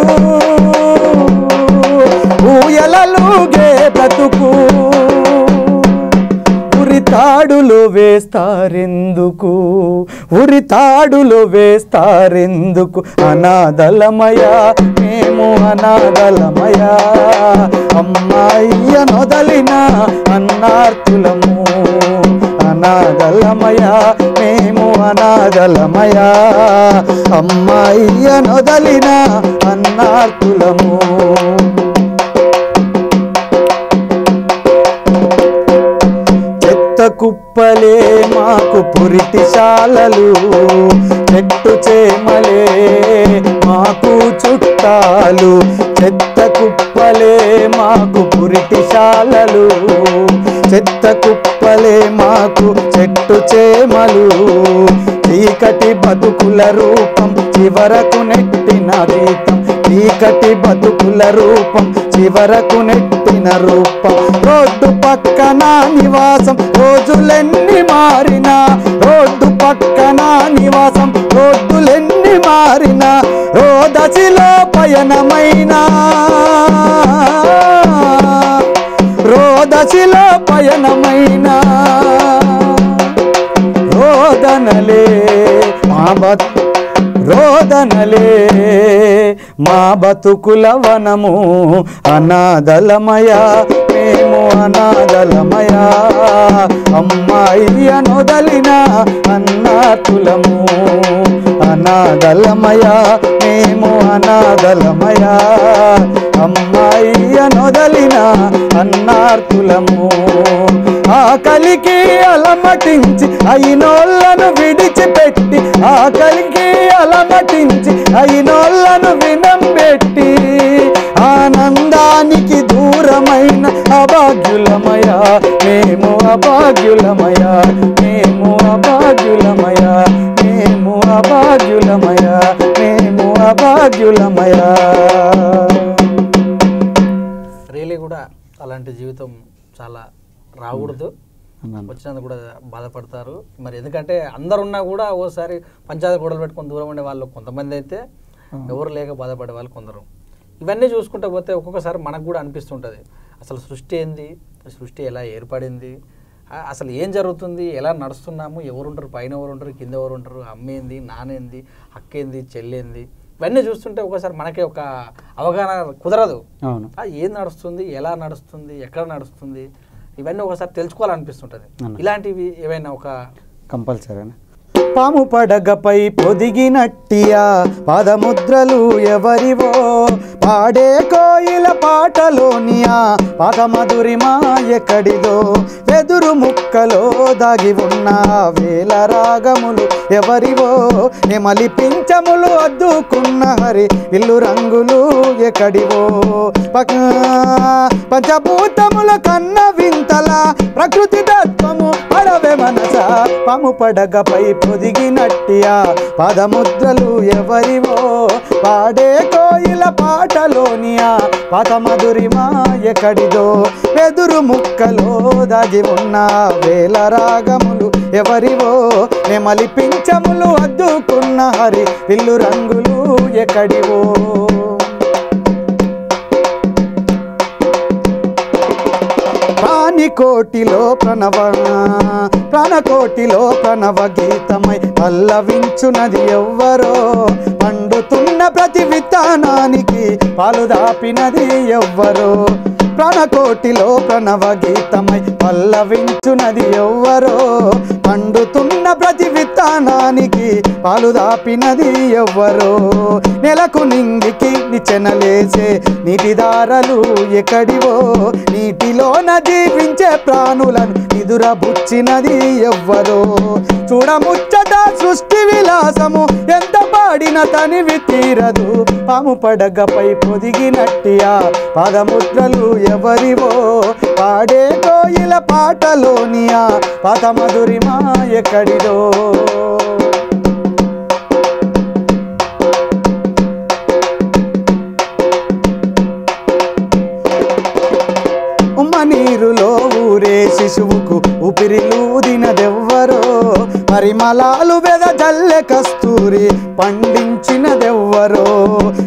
S2: ఊయలలుగే బ్రతుకు. ఉరితాడులు వేస్తారెందుకు, ఉరితాడులు వేస్తారెందుకు. అనాథలమయా మేము అనాథలమయా, అమ్మాయ్య నొదలిన అన్నార్తులము. అనాథలమయా మేము అనాథలమయా, అమ్మాయ్య నొదలిన అన్నార్తులము. చెత్త కుప్పలే మాకు పురిటిశాలలు, చెట్టు చేమలే మాకు చుట్టాలు. చెత్త కుప్పలే మాకు పురిటిశాలలు, చెత్త కుప్పలే మాకు చెట్టు చేమలు. చీకటి బతుకుల రూపం చివరకు నెట్టిన గీతం, చీకటి బతుకుల రూపం చివరకు నెట్టిన రూపం. రోడ్డు పక్కన నివాసం రోజులెన్ని మారినా, రోడ్డు పక్కన నివాసం రోడ్డులెన్ని మారినా. రోదశిలో పయనమైనా, రోదశిలో పయనమైనా. రోదనలే మా రోదనలే మా బతుకుల వనము. అనాథలమయా మేము అనాథలమయా, అమ్మాయ్య నొదలిన అన్నాతులము. అనాథలమయా మేము అనాథలమయా, అమ్మాయ్య నొదలిన అన్నార్తులము. ఆకలికి అలమటించి అయినోళ్ళను విడిచిపెట్టి, ఆకలికి అలమటించి అయినోళ్ళను వినంబెట్టి ఆనందా
S1: అలాంటి జీవితం చాలా రాకూడదు, వచ్చినందుకు కూడా బాధపడతారు. మరి ఎందుకంటే అందరున్నా కూడా ఓసారి పంచాయతీ గొడవలు పెట్టుకొని దూరం ఉండే వాళ్ళు కొంతమంది అయితే, ఎవరు లేక బాధపడే వాళ్ళు కొందరు. ఇవన్నీ చూసుకుంటూ పోతే ఒక్కొక్కసారి మనకు కూడా అనిపిస్తుంటుంది, అసలు సృష్టి ఏంది, సృష్టి ఎలా ఏర్పడింది, అసలు ఏం జరుగుతుంది, ఎలా నడుస్తున్నాము, ఎవరుంటారు, పైన ఎవరు ఉంటారు, కింద ఎవరు ఉంటారు, అమ్మేంది, నానేంది, అక్కేంది, చెల్లేంది, ఇవన్నీ చూస్తుంటే ఒకసారి మనకి ఒక అవగాహన కుదరదు. ఏం నడుస్తుంది, ఎలా నడుస్తుంది, ఎక్కడ నడుస్తుంది, ఇవన్నీ ఒకసారి తెలుసుకోవాలనిపిస్తుంటుంది. ఇలాంటివి ఏవైనా ఒక
S2: కంపల్సరీ పాము పడగపై పొదిగినట్టియా పాదముద్రలు ఎవరివో, పాడే కోయిల పాటలోనియా పాదమధురిమా ఎక్కడిదో, వెదురు ముక్కలో దాగి ఉన్న వేల రాగములు ఎవరివో, నెమలి పించములు అద్దుకున్న హరి ఇల్లు రంగులు ఎక్కడివో, పంచభూతముల కన్న వింతల ప్రకృతి తత్వము పడవే మనస, పాము పడగపై పొదిగినట్టియా పాదముద్రలు ఎవరివో, పాడే కోయిల పాటలోనియా పాదమధురిమా ఎక్కడిదో, వెదురు ముక్కలో దాగి ఉన్న వేల రాగములు ఎవరివో, నెమలి పించములు అద్దుకున్న హరి ఇల్లు రంగులు ఎక్కడివో. ప్రాణకోటిలో ప్రణవ గీతమై పల్లవించునది ఎవ్వరో, పండుతున్న ప్రతి విత్తనానికి పాలు దాపినది ఎవ్వరో, ప్రాణకోటిలో ప్రణవ గీతమై పల్లవించునది ఎవ్వరో, పండుతున్న ప్రతి విత్తనానికి పాలు దాపినది ఎవ్వరో, నెలకు నింగికి నిచ్చెనలేసే నీటిదారలు ఎక్కడివో, నీటిలోన జీవించే ప్రాణులను నిదురబుచ్చినది ఎవ్వరో, చూడముచ్చట సృష్టి విలాసము ఎంత పాడిన తనివి తీరదు, పాము పడగపై పొదిగినట్టియా పాదముద్రలు ఎవరివో, పాడే కోయిల పాటలోనియా పాదమధురిమా ఎక్కడిదో. నీరులో ఊరే శిశువుకు ఊపిరిలూదినదెవ్వరో, పరిమళాలు వెదజల్లె కస్తూరి పండించినదెవ్వరో,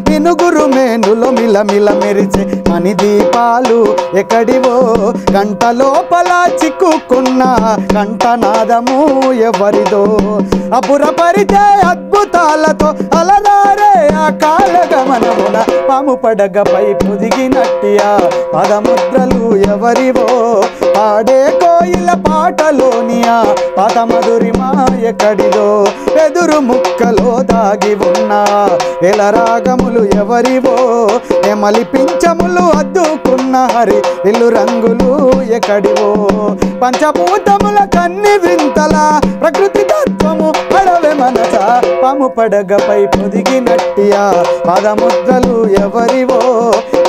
S2: మినుగురు మేనులో మిలమిల మెరిచే మణి దీపాలు ఎక్కడివో, గంట లోపల చిక్కుకున్న కంఠనాదము ఎవరిదో, అపురపరిచే అద్భుతాలతో అలరారే ఆ కాలగమనమున పాము పడగపై పొదిగినట్టియా పాదముద్రలు ఎవరివో, పాడే కోయిల పాటలోనియా పాదమధురిమా ఎక్కడిదో, వెదురు ముక్కలో దాగి ఉన్న వేల రాగములు ఎవరివో, నెమలి పించములు అద్దుకున్న హరి ఇల్లు రంగులు ఎక్కడివో, పంచభూతముల కన్ని వింతల ప్రకృతి తత్వము పడవే మనస, పాము పడగపై పొదిగినట్టియా పాదముద్రలు ఎవరివో,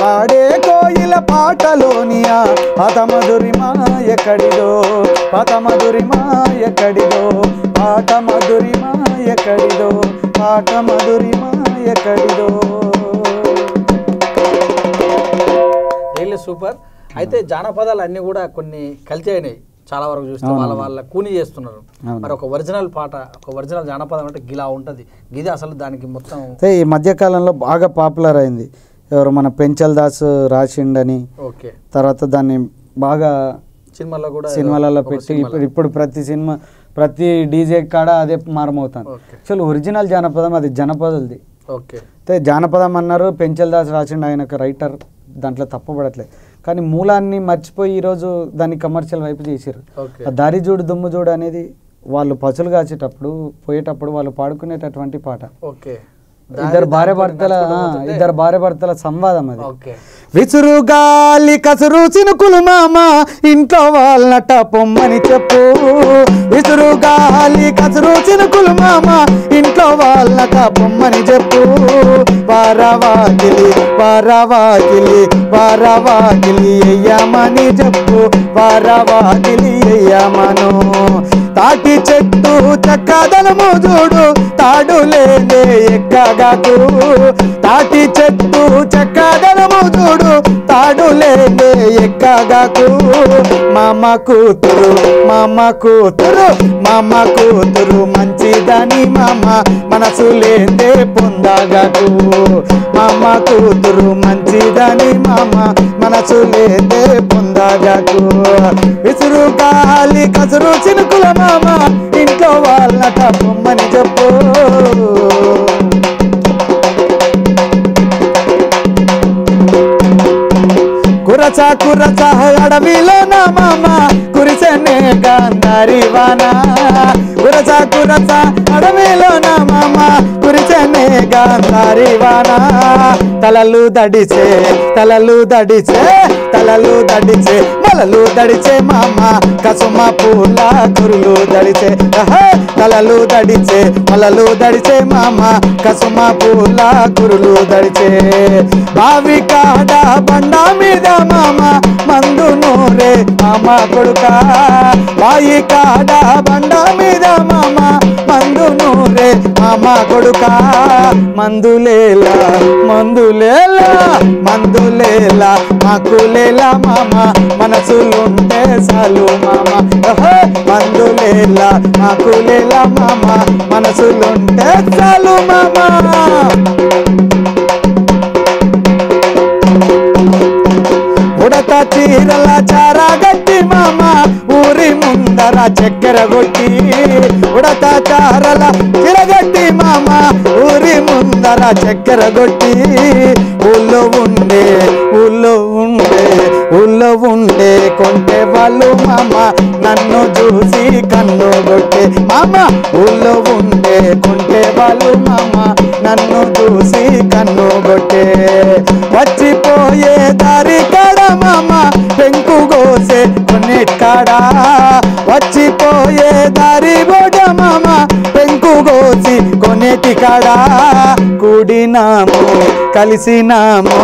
S2: పాడే కోయిల పాటలోనియా పాదమధురిమా ఎక్కడిదో, పాదమధురిమా ఎక్కడిదో, పాటమధురిమా ఎక్కడిదో, పాటమధురిమా ఎక్కడిదో.
S1: Really super. అయితే జానపదాలు అన్నీ కూడా కొన్ని కల్తీ అయినాయి, చాలా వరకు చూస్తే వాళ్ళ కూని చేస్తున్నారు. మరి ఒక ఒరిజినల్ పాట, ఒక ఒరిజినల్ జానపదం అంటే గిలా ఉంటుంది, గిది అసలు దానికి మొత్తం
S2: ఈ మధ్యకాలంలో బాగా పాపులర్ అయింది. ఎవరు మన పెంచల్ దాస్ రాసిండని, తర్వాత దాన్ని బాగా సినిమాలలో పెట్టి ఇప్పుడు ప్రతి డీజే కాడ అదే మారమవుతాను. అసలు ఒరిజినల్ జానపదం అది జనపదులది. అయితే జానపదం అన్నారు, పెంచల్ దాస్ రాసిండు, ఆయన ఒక రైటర్, దాంట్లో తప్పబడట్లేదు. కానీ మూలాన్ని మర్చిపోయి ఈరోజు దాన్ని కమర్షియల్ వైపు చేసారు. దారి చూడు దుమ్ము చూడు అనేది వాళ్ళు పసులు కాచేటప్పుడు పోయేటప్పుడు వాళ్ళు పాడుకునేటటువంటి పాట. ఇద్దరు భార్య భర్తల సంవాదం అది. విసురు గాలి కసురు చినుకులు మామ ఇంట్లో వాళ్ళట పొమ్మని చెప్పు, విసురు గాలి కసురు చినుకులు మామ ఇంట్లో వాళ్ళట పొమ్మని చెప్పు, వారవాకిలి వారవాకిలి వారవాకిలి అయ్యామని చెప్పు, వారవాకిలి అయ్యామను, తాటి చెట్టు చక్కదనము చూడు తాడు లేదే ఎక్కగాకు, తాటి చెట్టు చక్కదనము చూడు తాడు లేదే ఎక్కగాకు మామ కూతురు మామ కూతురు మామ కూతురు మంచిదని మామ మనసు లేదే పొందగాకు మామ కూతురు మంచిదని మామ మనసు లేదే పొందగాకు విసురు గాలి కసురు చినుకుల మామ ఇంట్లో వాళ్ళట పొమ్మని చెప్పు కురచా కురచా అడవిలో నా మామ కురిసెనే గాంధారి వానా కురచా కురచా అడవిలో నా మామ కురిసెనే గాంధారి వానా తలలు దడిచే తలలు దడిచే తలలు దడిచే మలలు దడిచే మామ కసుమ పూల కురులు దడిచే తలలు దడిచే మలలు దడిచే మామ కసుమ పూల కురులు దడిచే బావి కాడ బండ మీద మామ మందు నూరే మామ కొడుక బాయి కాడ బండ మీద మామ మందు నూరే మామ కొడుక మందులేలా మందులేలా మందులేలా మాకులేలా మామ మనసులుంటే చాలు మామ మందులేలా మాకులేలా మామ మనసులుంటే చాలు మామ ఉడత చీరల చారా గట్టి మామ ఊరి ముందర చక్కెర కొట్టి ఉడత చారల చిరగట్టి మామ ఊరి ముందర చక్కెర కొట్టి ఊళ్ళో ఉండే ఊళ్ళో ఉండే ఊళ్ళో ఉండే కొంటే వాళ్ళు మామ నన్ను చూసి కన్ను కొట్టే మామ ఊళ్ళో ఉండే కొంటే వాళ్ళు మామ నన్ను చూసి కన్ను కొట్టే వచ్చిపోయే దారి కాడ మామ పెంకు కోసే కొన్నిట్కాడా వచ్చిపోయే దారి బోడ మామ పెంకు కోసి కొన్నిటికాడా కూడినాము కలిసినాము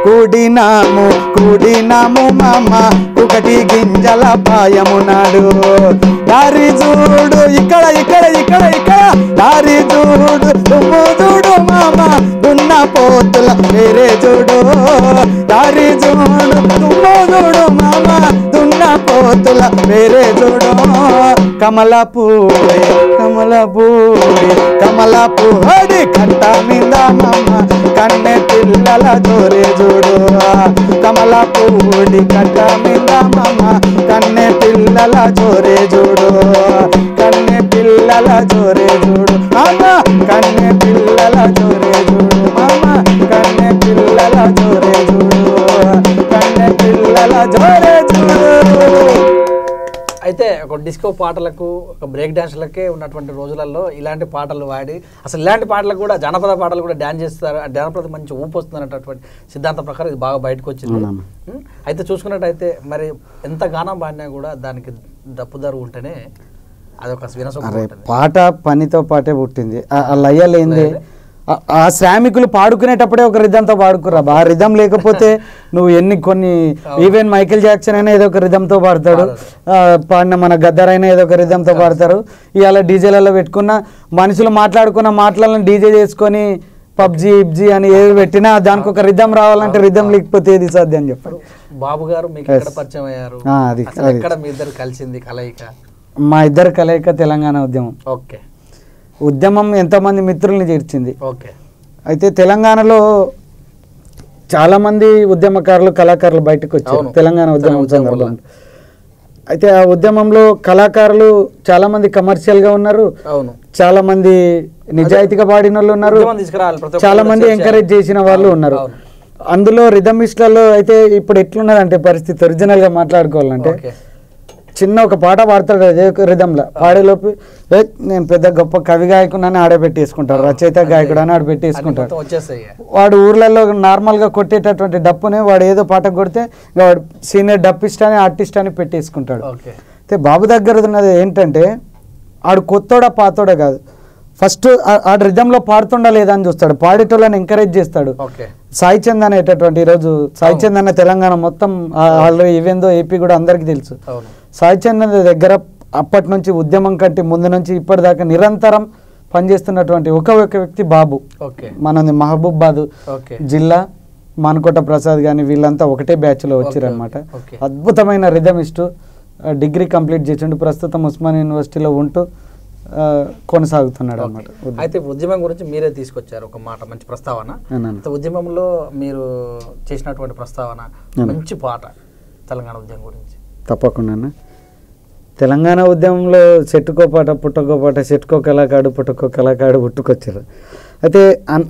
S2: కూడినాము కూడినాము మామ ఒకటి గింజల పాయము నాడు దారి చూడు ఇక్కడ ఇక్కడ ఇక్కడ ఇక్కడ దారి చూడు తుమ్ము చూడు మామ దున్న పోతుల వేరే చూడు దారి చూడు తుమ్ము చూడు మామ దున్న పోతుల వేరే చూడు కమలపూడి కమలపూడి కమలపూడి కట్ట మీద మామ కన్నె పిల్లల జోరే చూడు కమలపూడి కట్ట మీద మామ కన్నె పిల్లల జోరే చూడు కన్నె పిల్లల జోరే చూడు మామ కన్నె పిల్లల జోరే చూడు మామ కన్నె పిల్లల జోరే చూడు కన్నె పిల్లల జోరే చూడు.
S1: అయితే ఒక డిస్కో పాటలకు ఒక బ్రేక్ డాన్స్లకే ఉన్నటువంటి రోజులలో ఇలాంటి పాటలు వాడి అసలు ఇలాంటి పాటలకు కూడా జానపద పాటలు కూడా డాన్స్ చేస్తారు ఆ జానపద మంచి ఊపు వస్తుంది అనేటటువంటి సిద్ధాంతం ప్రకారం ఇది బాగా బయటకు వచ్చింది. అయితే చూసుకున్నట్టయితే మరి ఎంత గానం పాడినా కూడా దానికి దప్పుదారు ఉంటేనే అదొక వినసొంపు
S2: పాట పనితో పాటే పుట్టింది. ఆ లయ్యలేంది ఆ శ్రామికులు పాడుకునేటప్పుడే ఒక రిధంతో పాడుకురా. ఆ రిధం లేకపోతే నువ్వు కొన్ని ఈవెన్ మైకేల్ జాక్సన్ అయినా ఏదో ఒక రిధంతో పాడతాడు, పాడిన మన గద్దర్ అయినా ఏదో ఒక రిధంతో పాడతారు. ఇవాళ డీజేలలో పెట్టుకున్న మనుషులు మాట్లాడుకున్న మాటలను డీజే చేసుకొని పబ్జీ ఇబ్జీ అని ఏది పెట్టినా దానికి ఒక రిధం రావాలంటే రిధం లేకపోతే ఏది సాధ్యం అని చెప్పారు.
S1: బాబు గారు మీకు ఎక్కడ పరిచయం అయ్యారు? ఎక్కడ మీ ఇద్దరు కలిసింది కలయిక?
S2: మా ఇద్దరు కలయిక తెలంగాణ ఉద్యమం.
S1: ఓకే.
S2: ఉద్యమం ఎంతోమంది మిత్రుల్ని చేర్చింది.
S1: ఓకే.
S2: అయితే తెలంగాణలో చాలా మంది ఉద్యమకారులు కళాకారులు బయటకు వచ్చారు తెలంగాణ ఉద్యమం సందర్భంలో. అయితే ఆ ఉద్యమంలో కళాకారులు చాలా మంది కమర్షియల్ గా ఉన్నారు, చాలా మంది నిజాయితీగా పాడిన వాళ్ళు ఉన్నారు, చాలా మంది ఎంకరేజ్ చేసిన వాళ్ళు ఉన్నారు. అందులో రిథమిస్ట్లలో అయితే ఇప్పుడు ఎట్లున్నదంటే పరిస్థితి ఒరిజినల్ గా మాట్లాడుకోవాలంటే చిన్న ఒక పాట పాడతాడు అదే రిధంలో పాడేలోపు నేను పెద్ద గొప్ప కవి గాయకుడు ఆడబెట్టేసుకుంటారు, రచయిత గాయకుడు అని ఆడబెట్టేసుకుంటారు. వాడు ఊర్లలో నార్మల్గా కొట్టేటటువంటి డప్పుని వాడు ఏదో పాట కొడితే వాడు సీనియర్ డప్పిస్ట్ అని ఆర్టిస్ట్ అని పెట్టేసుకుంటాడు. అయితే బాబు దగ్గర ఉన్నది ఏంటంటే ఆడు కొత్తోడా పాతోడా కాదు, ఫస్ట్ ఆ రిధంలో పాడుతుండా లేదా అని చూస్తాడు, పాడేటోళ్ళని ఎంకరేజ్ చేస్తాడు. సాయి చంద్ అనేటటువంటి ఈరోజు సాయి చంద్ అన్న తెలంగాణ మొత్తం ఆల్రెడీ ఈవెందో ఏపీ కూడా అందరికీ తెలుసు. సాయి చంద్ దగ్గర అప్పటి నుంచి ఉద్యమం కంటే ముందు నుంచి ఇప్పటిదాకా నిరంతరం పనిచేస్తున్నటువంటి ఒక వ్యక్తి బాబు. మనది మహబూబాబాద్ జిల్లా మానకోట ప్రసాద్ కానీ వీళ్ళంతా ఒకటే బ్యాచ్లో వచ్చారనమాట. అద్భుతమైన రిథమిస్టు, డిగ్రీ కంప్లీట్ చేసిండు, ప్రస్తుతం ఉస్మాన్ యూనివర్సిటీలో ఉంటూ కొనసాగుతున్నాడు అన్నమాట.
S1: అయితే ఉద్యమం గురించి మీరే తీసుకొచ్చారు ఒక మాట, మంచి ప్రస్తావన. ఉద్యమంలో మీరు చేసినటువంటి ప్రస్తావన మంచి పాట తెలంగాణ ఉద్యమం గురించి.
S2: తప్పకుండా. తెలంగాణ ఉద్యమంలో చెట్టుకో పాట పుట్టుకో పాట, చెట్టుకో కళాకాడు పుట్టుకో కళాకాడు పుట్టుకొచ్చారు. అయితే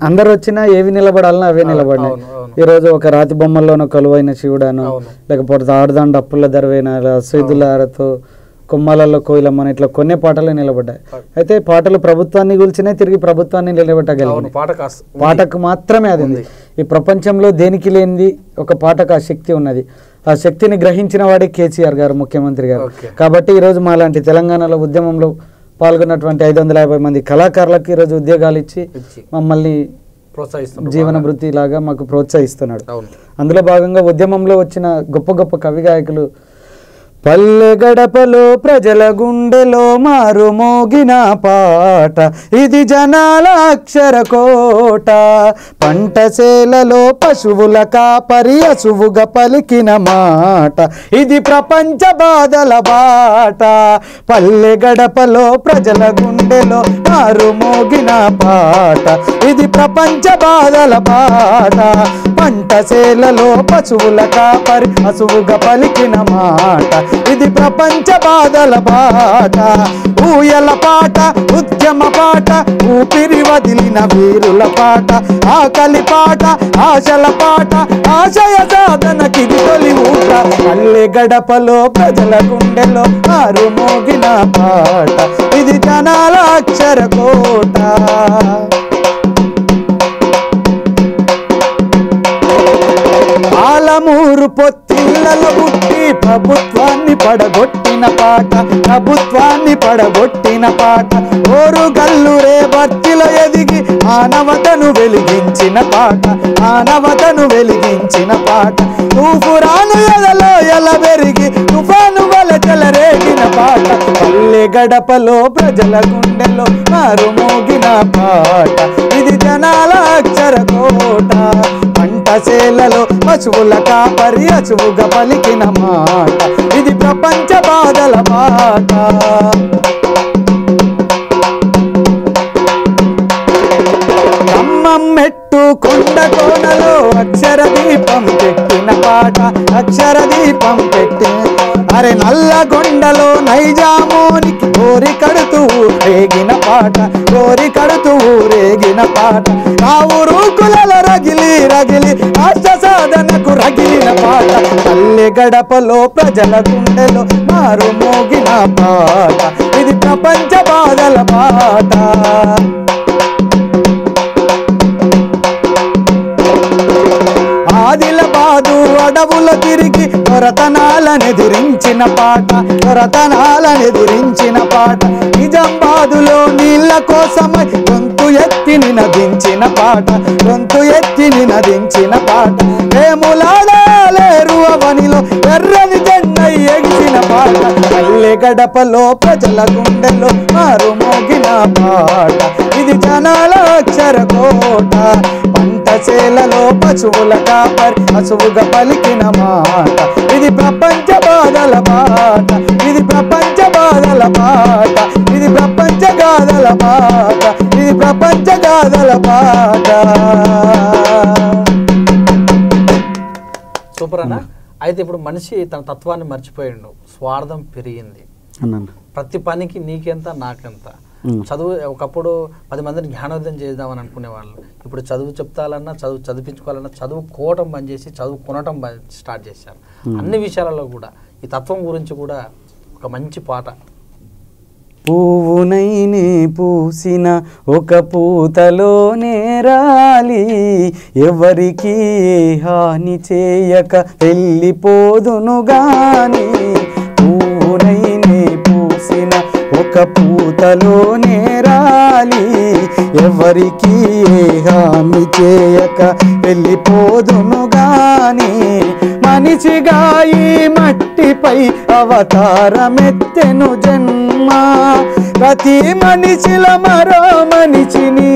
S2: అందరు వచ్చినా ఏవి నిలబడాలన్నా అవే నిలబడినాయి. ఈరోజు ఒక రాతి బొమ్మల్లోనో కలువైన శివుడాను, లేకపోతే ఆడదాండ అప్పుల దర్వేన, సైదులారతో కొమ్మాలలో కోయిలమ్మని, ఇట్లా కొన్ని పాటలు నిలబడ్డాయి. అయితే పాటలు ప్రభుత్వాన్ని గుల్చినాయి, తిరిగి ప్రభుత్వాన్ని నిలబెట్టగలిగాయి. పాటకు మాత్రమే అది ఉంది. ఈ ప్రపంచంలో దేనికి లేనిది ఒక పాటకు ఆ శక్తి ఉన్నది. ఆ శక్తిని గ్రహించిన వాడే కేసీఆర్ గారు, ముఖ్యమంత్రి గారు. కాబట్టి ఈరోజు మా లాంటి తెలంగాణలో ఉద్యమంలో పాల్గొన్నటువంటి 550 మంది కళాకారులకు ఈరోజు ఉద్యోగాలు ఇచ్చి మమ్మల్ని జీవన వృత్తి లాగా మాకు ప్రోత్సహిస్తున్నాడు. అందులో భాగంగా ఉద్యమంలో వచ్చిన గొప్ప గొప్ప కవి గాయకులు, పల్లె గడపలో ప్రజల గుండెలో మారు మోగిన పాట, ఇది జనాల అక్షర కోట, పంటసేలలో పశువుల కాపరి అసువుగా పలికిన మాట, ఇది ప్రపంచ బాధల బాట. పల్లె గడపలో ప్రజల గుండెలో మారు మోగిన పాట, ఇది ప్రపంచ బాధల బాట, పంటసేలలో పశువుల కాపరి అసువుగా పలికిన మాట, ఇది ప్రపంచ బాధల బాట. ఊయల పాట, ఉద్యమ పాట, ఊపిరి వదిలిన వీరుల పాట, ఆకలి పాట, ఆశల పాట, ఆశయ సాధనకిది తొలి ఊట, పల్లె గడపలో ప్రజల గుండెలో మారు మోగిన పాట, ఇది జనాల అక్షర కోట. ఆలమూరు పొత్తిళ్లలో పుట్టి ప్రభుత్వాన్ని పడగొట్టిన పాట, ప్రభుత్వాన్ని పడగొట్టిన పాట, ఓరుగల్లు రేబర్తిలో ఎదిగి మానవతను వెలిగించిన పాట, మానవతను వెలిగించిన పాట, తూఫురాను ఎదలో ఎలబెరిగి తుఫాను వల చెలరేగిన పాట, పల్లె గడపలో ప్రజల గుండెలో మారు మోగిన పాట, ఇది జనాల అక్షర కోట, పంటసేలలో పశువుల కాపరి అసువుగా పలికిన మాట, ఇది ప్రపంచ బాధల బాట. ఖమ్మం మెట్టు కొండ కోనలో అక్షర దీపం పెట్టిన పాట, అక్షర దీపం పెట్టిన, అరే నల్లగొండలో నైజామోనికి కోరి కడుతూ రేగిన పాట, కోరి కడుతూ రేగిన పాట, కావురు కులల రగిలి రగిలి రాష్ట్ర సాధనకు రగిలిన పాట, పల్లె గడపలో ప్రజల గుండెలో మారు మోగిన పాట, ఇది ప్రపంచ బాధల పాట. ఆదిలాబాదు అడవుల తిరిగి దొరతనాలనెదిరించిన పాట, దొరతనాలనెదిరించిన పాట, నిజామాబాదులో నీళ్ళ కోసమై గొంతు ఎత్తి నినదించిన పాట, గొంతు ఎత్తి నినదించిన పాట, వేములాడలేరు అవనిలో ఎర్రని జెండై ఎగిసిన పాట, పల్లె గడపలో ప్రజల గుండెలో మారు మోగిన పాట, ఇది జనాల అక్షర కోట, పంటసేలలో పశువుల కాపరి అసువుగా పలికిన మాట, ఇది ప్రపంచ బాధల బాట, ఇది ప్రపంచ బాధల బాట, ఇది ప్రపంచ గాథల బాట, ఇది ప్రపంచ గాథల బాట.
S1: సూపర్ అన్న. అయితే ఇప్పుడు మనిషి తన తత్వాన్ని మర్చిపోయిండు, స్వార్థం పెరిగింది, ప్రతి పనికి నీకెంత నాకెంత. చదువు ఒకప్పుడు 10 మందిని జ్ఞానోదయం చేద్దామని అనుకునేవాళ్ళు, ఇప్పుడు చదువు చెప్తాలన్నా చదువు చదివించుకోవాలన్నా చదువుకోవటం బంద్ చేసి చదువు కొనటం స్టార్ట్ చేశారు. అన్ని విషయాలలో కూడా ఈ తత్వం గురించి కూడా ఒక మంచి పాట.
S2: పువ్వునైనే పూసిన ఒక పూతలోనే రాలి, ఎవరికి హాని చేయక వెళ్ళిపోదును గాని, పువ్వునైనే పూసిన ఒక పూతలోనే రాలి, ఎవరికి హాని చేయక వెళ్ళిపోదును గాని, మనిషిగా ఈ మట్టిపై అవతారమెత్తెను జన్మ, ప్రతి మనిషిల మరో మనిషిని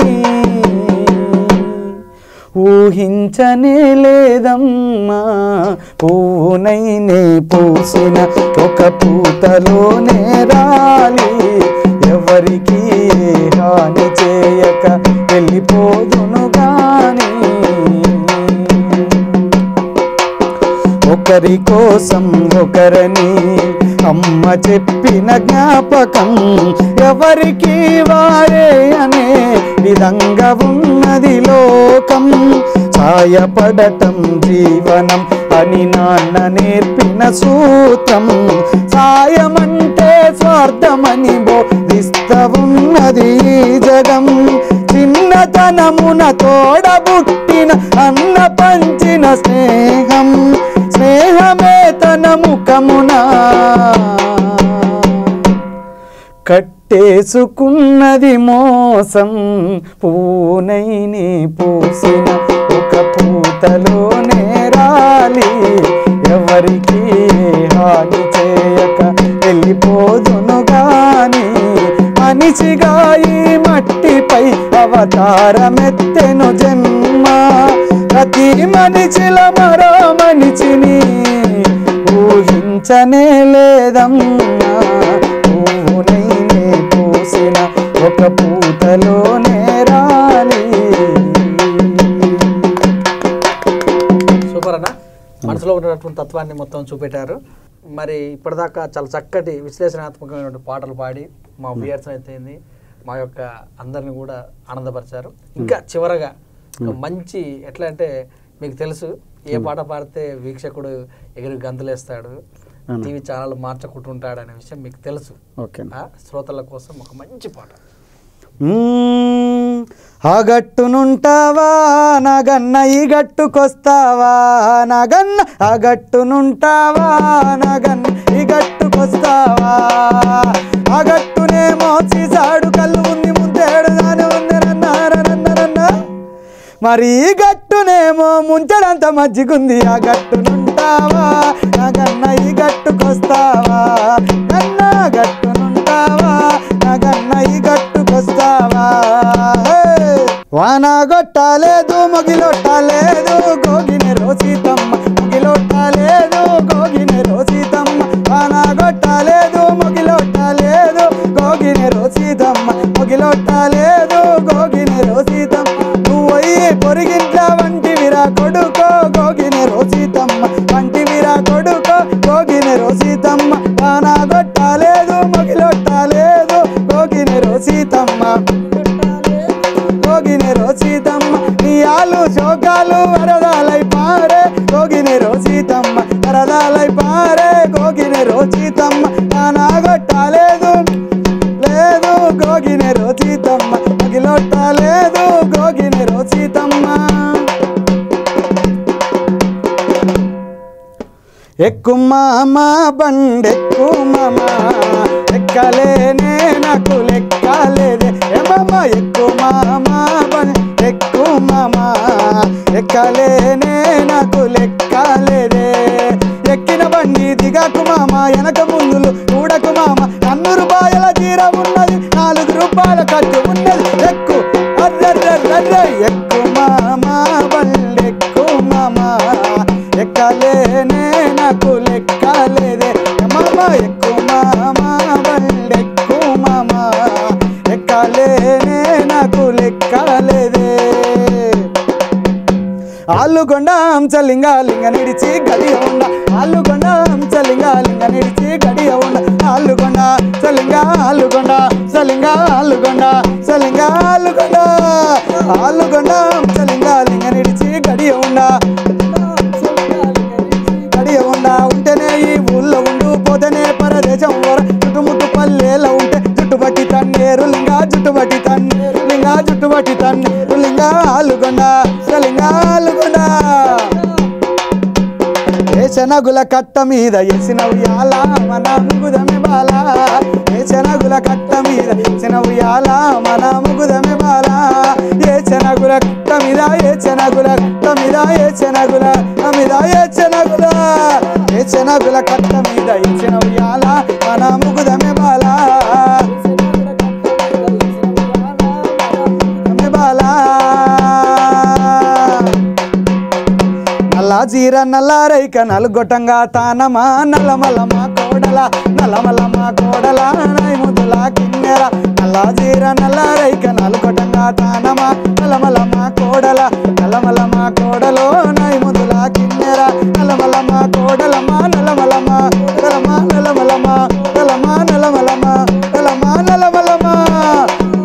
S2: ఊహించనే లేదమ్మా పువ్వునైనే పూసిన ఒక పూతలోనే రాలి ఎవరికి హాని చేయక వెళ్ళిపోదును గాని ఒకరి కోసం ఒకరని అమ్మ చెప్పిన జ్ఞాపకం ఎవరికి వారే అనే విధంగా ఉన్నది లోకం సాయపడటం జీవనం అని నాన్న నేర్పిన సూత్రం సాయమంటే స్వార్థమని బోధిస్తా ఉన్నది జగం చిన్నతనమున తోడబుట్టిన అన్న పంచిన స్నేహం స్నేహమే తన ముఖమున కట్టేసుకున్నది మోసం పూనైని పూసిన ఒక పూతలోనే రాలి ఎవరికి హాని చేయక వెళ్ళిపోదును గాని మనిషిగా ఈ మట్టిపై అవతారమెత్తెను జన్మ ప్రతి మనిషిల మరో మనిషిని ఊహించనే లేదమ్మా పువ్వునైనే పూసిన ఒక పూతలోనే రాలి.
S1: సూపర్ అన్న, మనసులో ఉన్నటువంటి తత్వాన్ని మొత్తం చూపెట్టారు. మరి ఇప్పటిదాకా చాలా చక్కటి విశ్లేషణాత్మకమైనటువంటి పాటలు పాడి మా వ్యూయర్స్ అయితే మా యొక్క అందరిని కూడా ఆనందపరిచారు. ఇంకా చివరగా ఒక మంచి ఎట్లా అంటే మీకు తెలుసు ఏ పాట పాడితే వీక్షకుడు ఎగిరి గంతులేస్తాడు, టీవీ ఛానల్ మార్చకుంటుంటాడు అనే విషయం మీకు తెలుసు. శ్రోతల కోసం ఒక మంచి పాట.
S2: ఆ గట్టునుంటావా నాగన్న ఈ గట్టుకొస్తావా నాగన్న ఆ గట్టునుంటావా నాగన్న ఈ గట్టుకొస్తావా ఆ గట్టునే మోసిసాడు కళ్ళు ఉంది ముందేడు దాని ఉంది నన్నారన్న మరి ఈ గట్టునేమో ముంచడంత మజ్జిగుంది ఆ గట్టునుంటావా నాగన్న ఈ గట్టుకొస్తావా గన్న గట్టునుంటావా నాగన్న ఈ గట్టుకొస్తావా వాన గొట్టలేదు మొగిలొట్టలేదు గోగిని రోసితమ్మ మొగిలొట్టలేదు గోగిని రోసితమ్మ వాన గొట్టలేదు మొగిలొట్టలేదు గోగిని రోసితమ్మ మొగిలొట్టలేదు గోగిని రోసితమ్మ నువ్వయి పొరిగింట్ల వంటి విరా కొడుకో గోగిని రోసితమ్మ వంటి విరా కొడుకో గోగిని రోసితమ్మ వాన గొట్టలేదు మొగిలొట్టలేదు గోగిని రోసితమ్మ గోగిని రోసితమ్మ నీ ఆలు శోకాలు వరదాలై పారే గోగిని రోసితమ్మ వరదాలై పారే గోగిని రోసితమ్మ నాగొట్టలేదు లేదు గోగిని రోసితమ్మ మగిలొట్టలేదు గోగిని రోసితమ్మ ఎక్కు మామ బండెక్కు మామ ఎక్కలేనే నాకు లెక్కలేదే ఏమమ్మ ఎక్కు మామ బండెక్కు మామ ఎక్కలేనే నాకు లెక్కలేదే ఎక్కిన బండి దిగకు మామ వెనక ముందులు చూడకు మామ 100 రూపాయల చీర ఉన్నది 4 రూపాయల ఖర్చు ఉన్నది ఎక్కు అర్రర్రర్ర ఎక్కు మామ బండెక్కు మామ ఎక్కలేనే నాకు లెక్కలేదే మామ ఎక్కు మామ బండెక్కు మామ ఎక్కలేనే నాకు లెక్కలేదే ఆలుగొండ హంసలింగ లింగ నిడిచి గడియ ఉండ ఆలుగొండ హంసలింగ లింగ నిడిచి గడియ ఉండ ఆలుగొండ సలింగ ఆలుగొండ సలింగ ఆలుగొండ సలింగ ఆలుగొండ ఆలుగొండ హంసలింగ లింగ నిడిచి గడియ ఉండ ఉంటేనే ఈ ఊళ్ళో ఉండు పోతేనే పరదేశం వర చుట్టుముట్టు పల్లెల ఉంటే చుట్టుబట్టి తన్నేరు లింగా చుట్టుబట్టి తన్నేరు లింగా చుట్టుబట్టి తన్నేరు లింగా ఆలుగొండ సలింగా ఆలుగొండ శనగుల కట్ట మీద ఎసిన ఉయ్యాల మన ముగుదమే బాల శనగుల కట్ట మీద ఎసిన ఉయ్యాల మన ముగుదమే బాల శనగుల కట్ట మీద శనగుల కట్ట మీద శనగుల మీద శనగుల శనగుల కట్ట మీద ఎసిన ఉయ్యాల మన ముగుదమే బాల బాల జీర నల్లారైక నలుగొట్టంగా తానమా నల్లమల మా కోడల నల్లమల మా కోడల నాయి ముద్దుల కిన్నెర నల్ల జీర నల్లారైక నలుగొట్టంగా తానమా నల్లమల మా కోడల నల్లమల మా కోడలో నాయి ముద్దుల కిన్నెర నల్లమల మా కోడల మా నల్లమల మా కోడల మా నల్లమల మా కోడల మా నల్లమల మా కోడల మా నల్లమల మా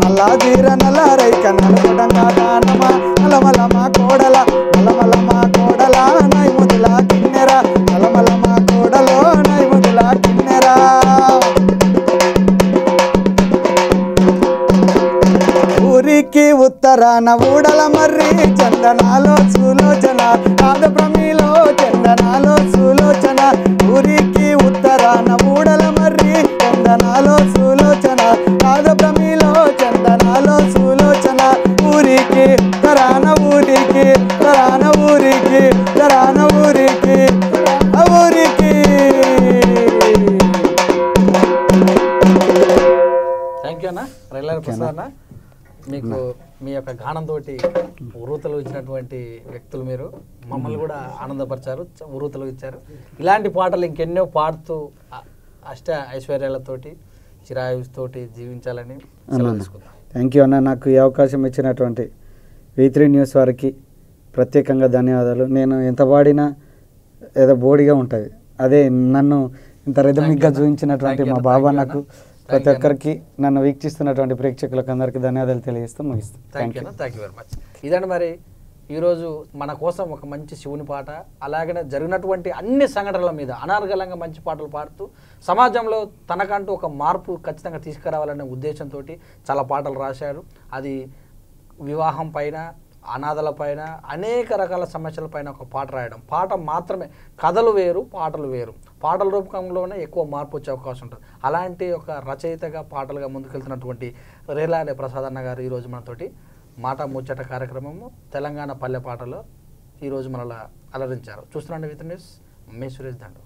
S2: నల్ల జీర నల్లారైక నలుగొట్టంగా తానమా నల్లమల మా కోడల నల్లమల మా కోడల నాయి ముద్దుల కిన్నెర నల్లమల మా కోడలో నాయి ముద్దుల కిన్నెర ఊరికి ఉత్తరాన ఊడల మర్రి చందనాలో సులోచన పాదప్రమిలో చందనాలో సులోచన ఊరికి ఉత్తరాన ఊడల మర్రి చందనాలో సులోచన పాదప్రమిలో చందనాలో సులోచన ఊరికి తరాన ఊరికి తరాన ఊరికి తరాన ఊరికి ఊరికి.
S1: థ్యాంక్ యూ అన్న రైలర్ ప్రసాద్ అన్న. మీకు మీ యొక్క గానంతో ఉరుతలు ఇచ్చినటువంటి వ్యక్తులు మీరు మమ్మల్ని కూడా ఆనందపరిచారు, ఉరుతలు ఇచ్చారు. ఇలాంటి పాటలు ఇంకెన్నో పాడుతూ అష్ట ఐశ్వర్యాలతోటి చిరాయుతోటి జీవించాలని తీసుకుంటాం.
S2: థ్యాంక్ యూ అన్న. నాకు ఈ అవకాశం ఇచ్చినటువంటి V3 న్యూస్ వారికి ప్రత్యేకంగా ధన్యవాదాలు. నేను ఎంత పాడినా ఏదో బోడిగా ఉంటుంది, అదే నన్ను ఇంత రిథమిక్గా చూపించినటువంటి మా బాబాన్నకు ప్రతి ఒక్కరికి నన్ను వీక్షిస్తున్నటువంటి ప్రేక్షకులకు అందరికీ ధన్యవాదాలు తెలియజేస్తూ ముగిస్తాం.
S1: Thank you very much. ఇదండి మరి ఈరోజు మన కోసం ఒక మంచి శివుని పాట, అలాగనే జరిగినటువంటి అన్ని సంఘటనల మీద అనార్గళంగా మంచి పాటలు పాడుతూ సమాజంలో తనకంటూ ఒక మార్పు ఖచ్చితంగా తీసుకురావాలనే ఉద్దేశంతో చాలా పాటలు రాశాడు. అది వివాహం పైన, అనాథల పైన, అనేక రకాల సమస్యల పైన ఒక పాట రాయడం. పాట మాత్రమే, కథలు వేరు, పాటలు వేరు. పాటల రూపకంలోనే ఎక్కువ మార్పు వచ్చే అవకాశం ఉంటుంది. అలాంటి ఒక రచయితగా పాటలుగా ముందుకెళ్తున్నటువంటి రేలాడే ప్రసాద్ అన్న గారు ఈరోజు మనతోటి మాట ముచ్చట కార్యక్రమము తెలంగాణ పల్లె పాటలో ఈరోజు మనలా అలరించారు. చూస్తున్నాండి V3 న్యూస్. మీ సురేష్ దండు.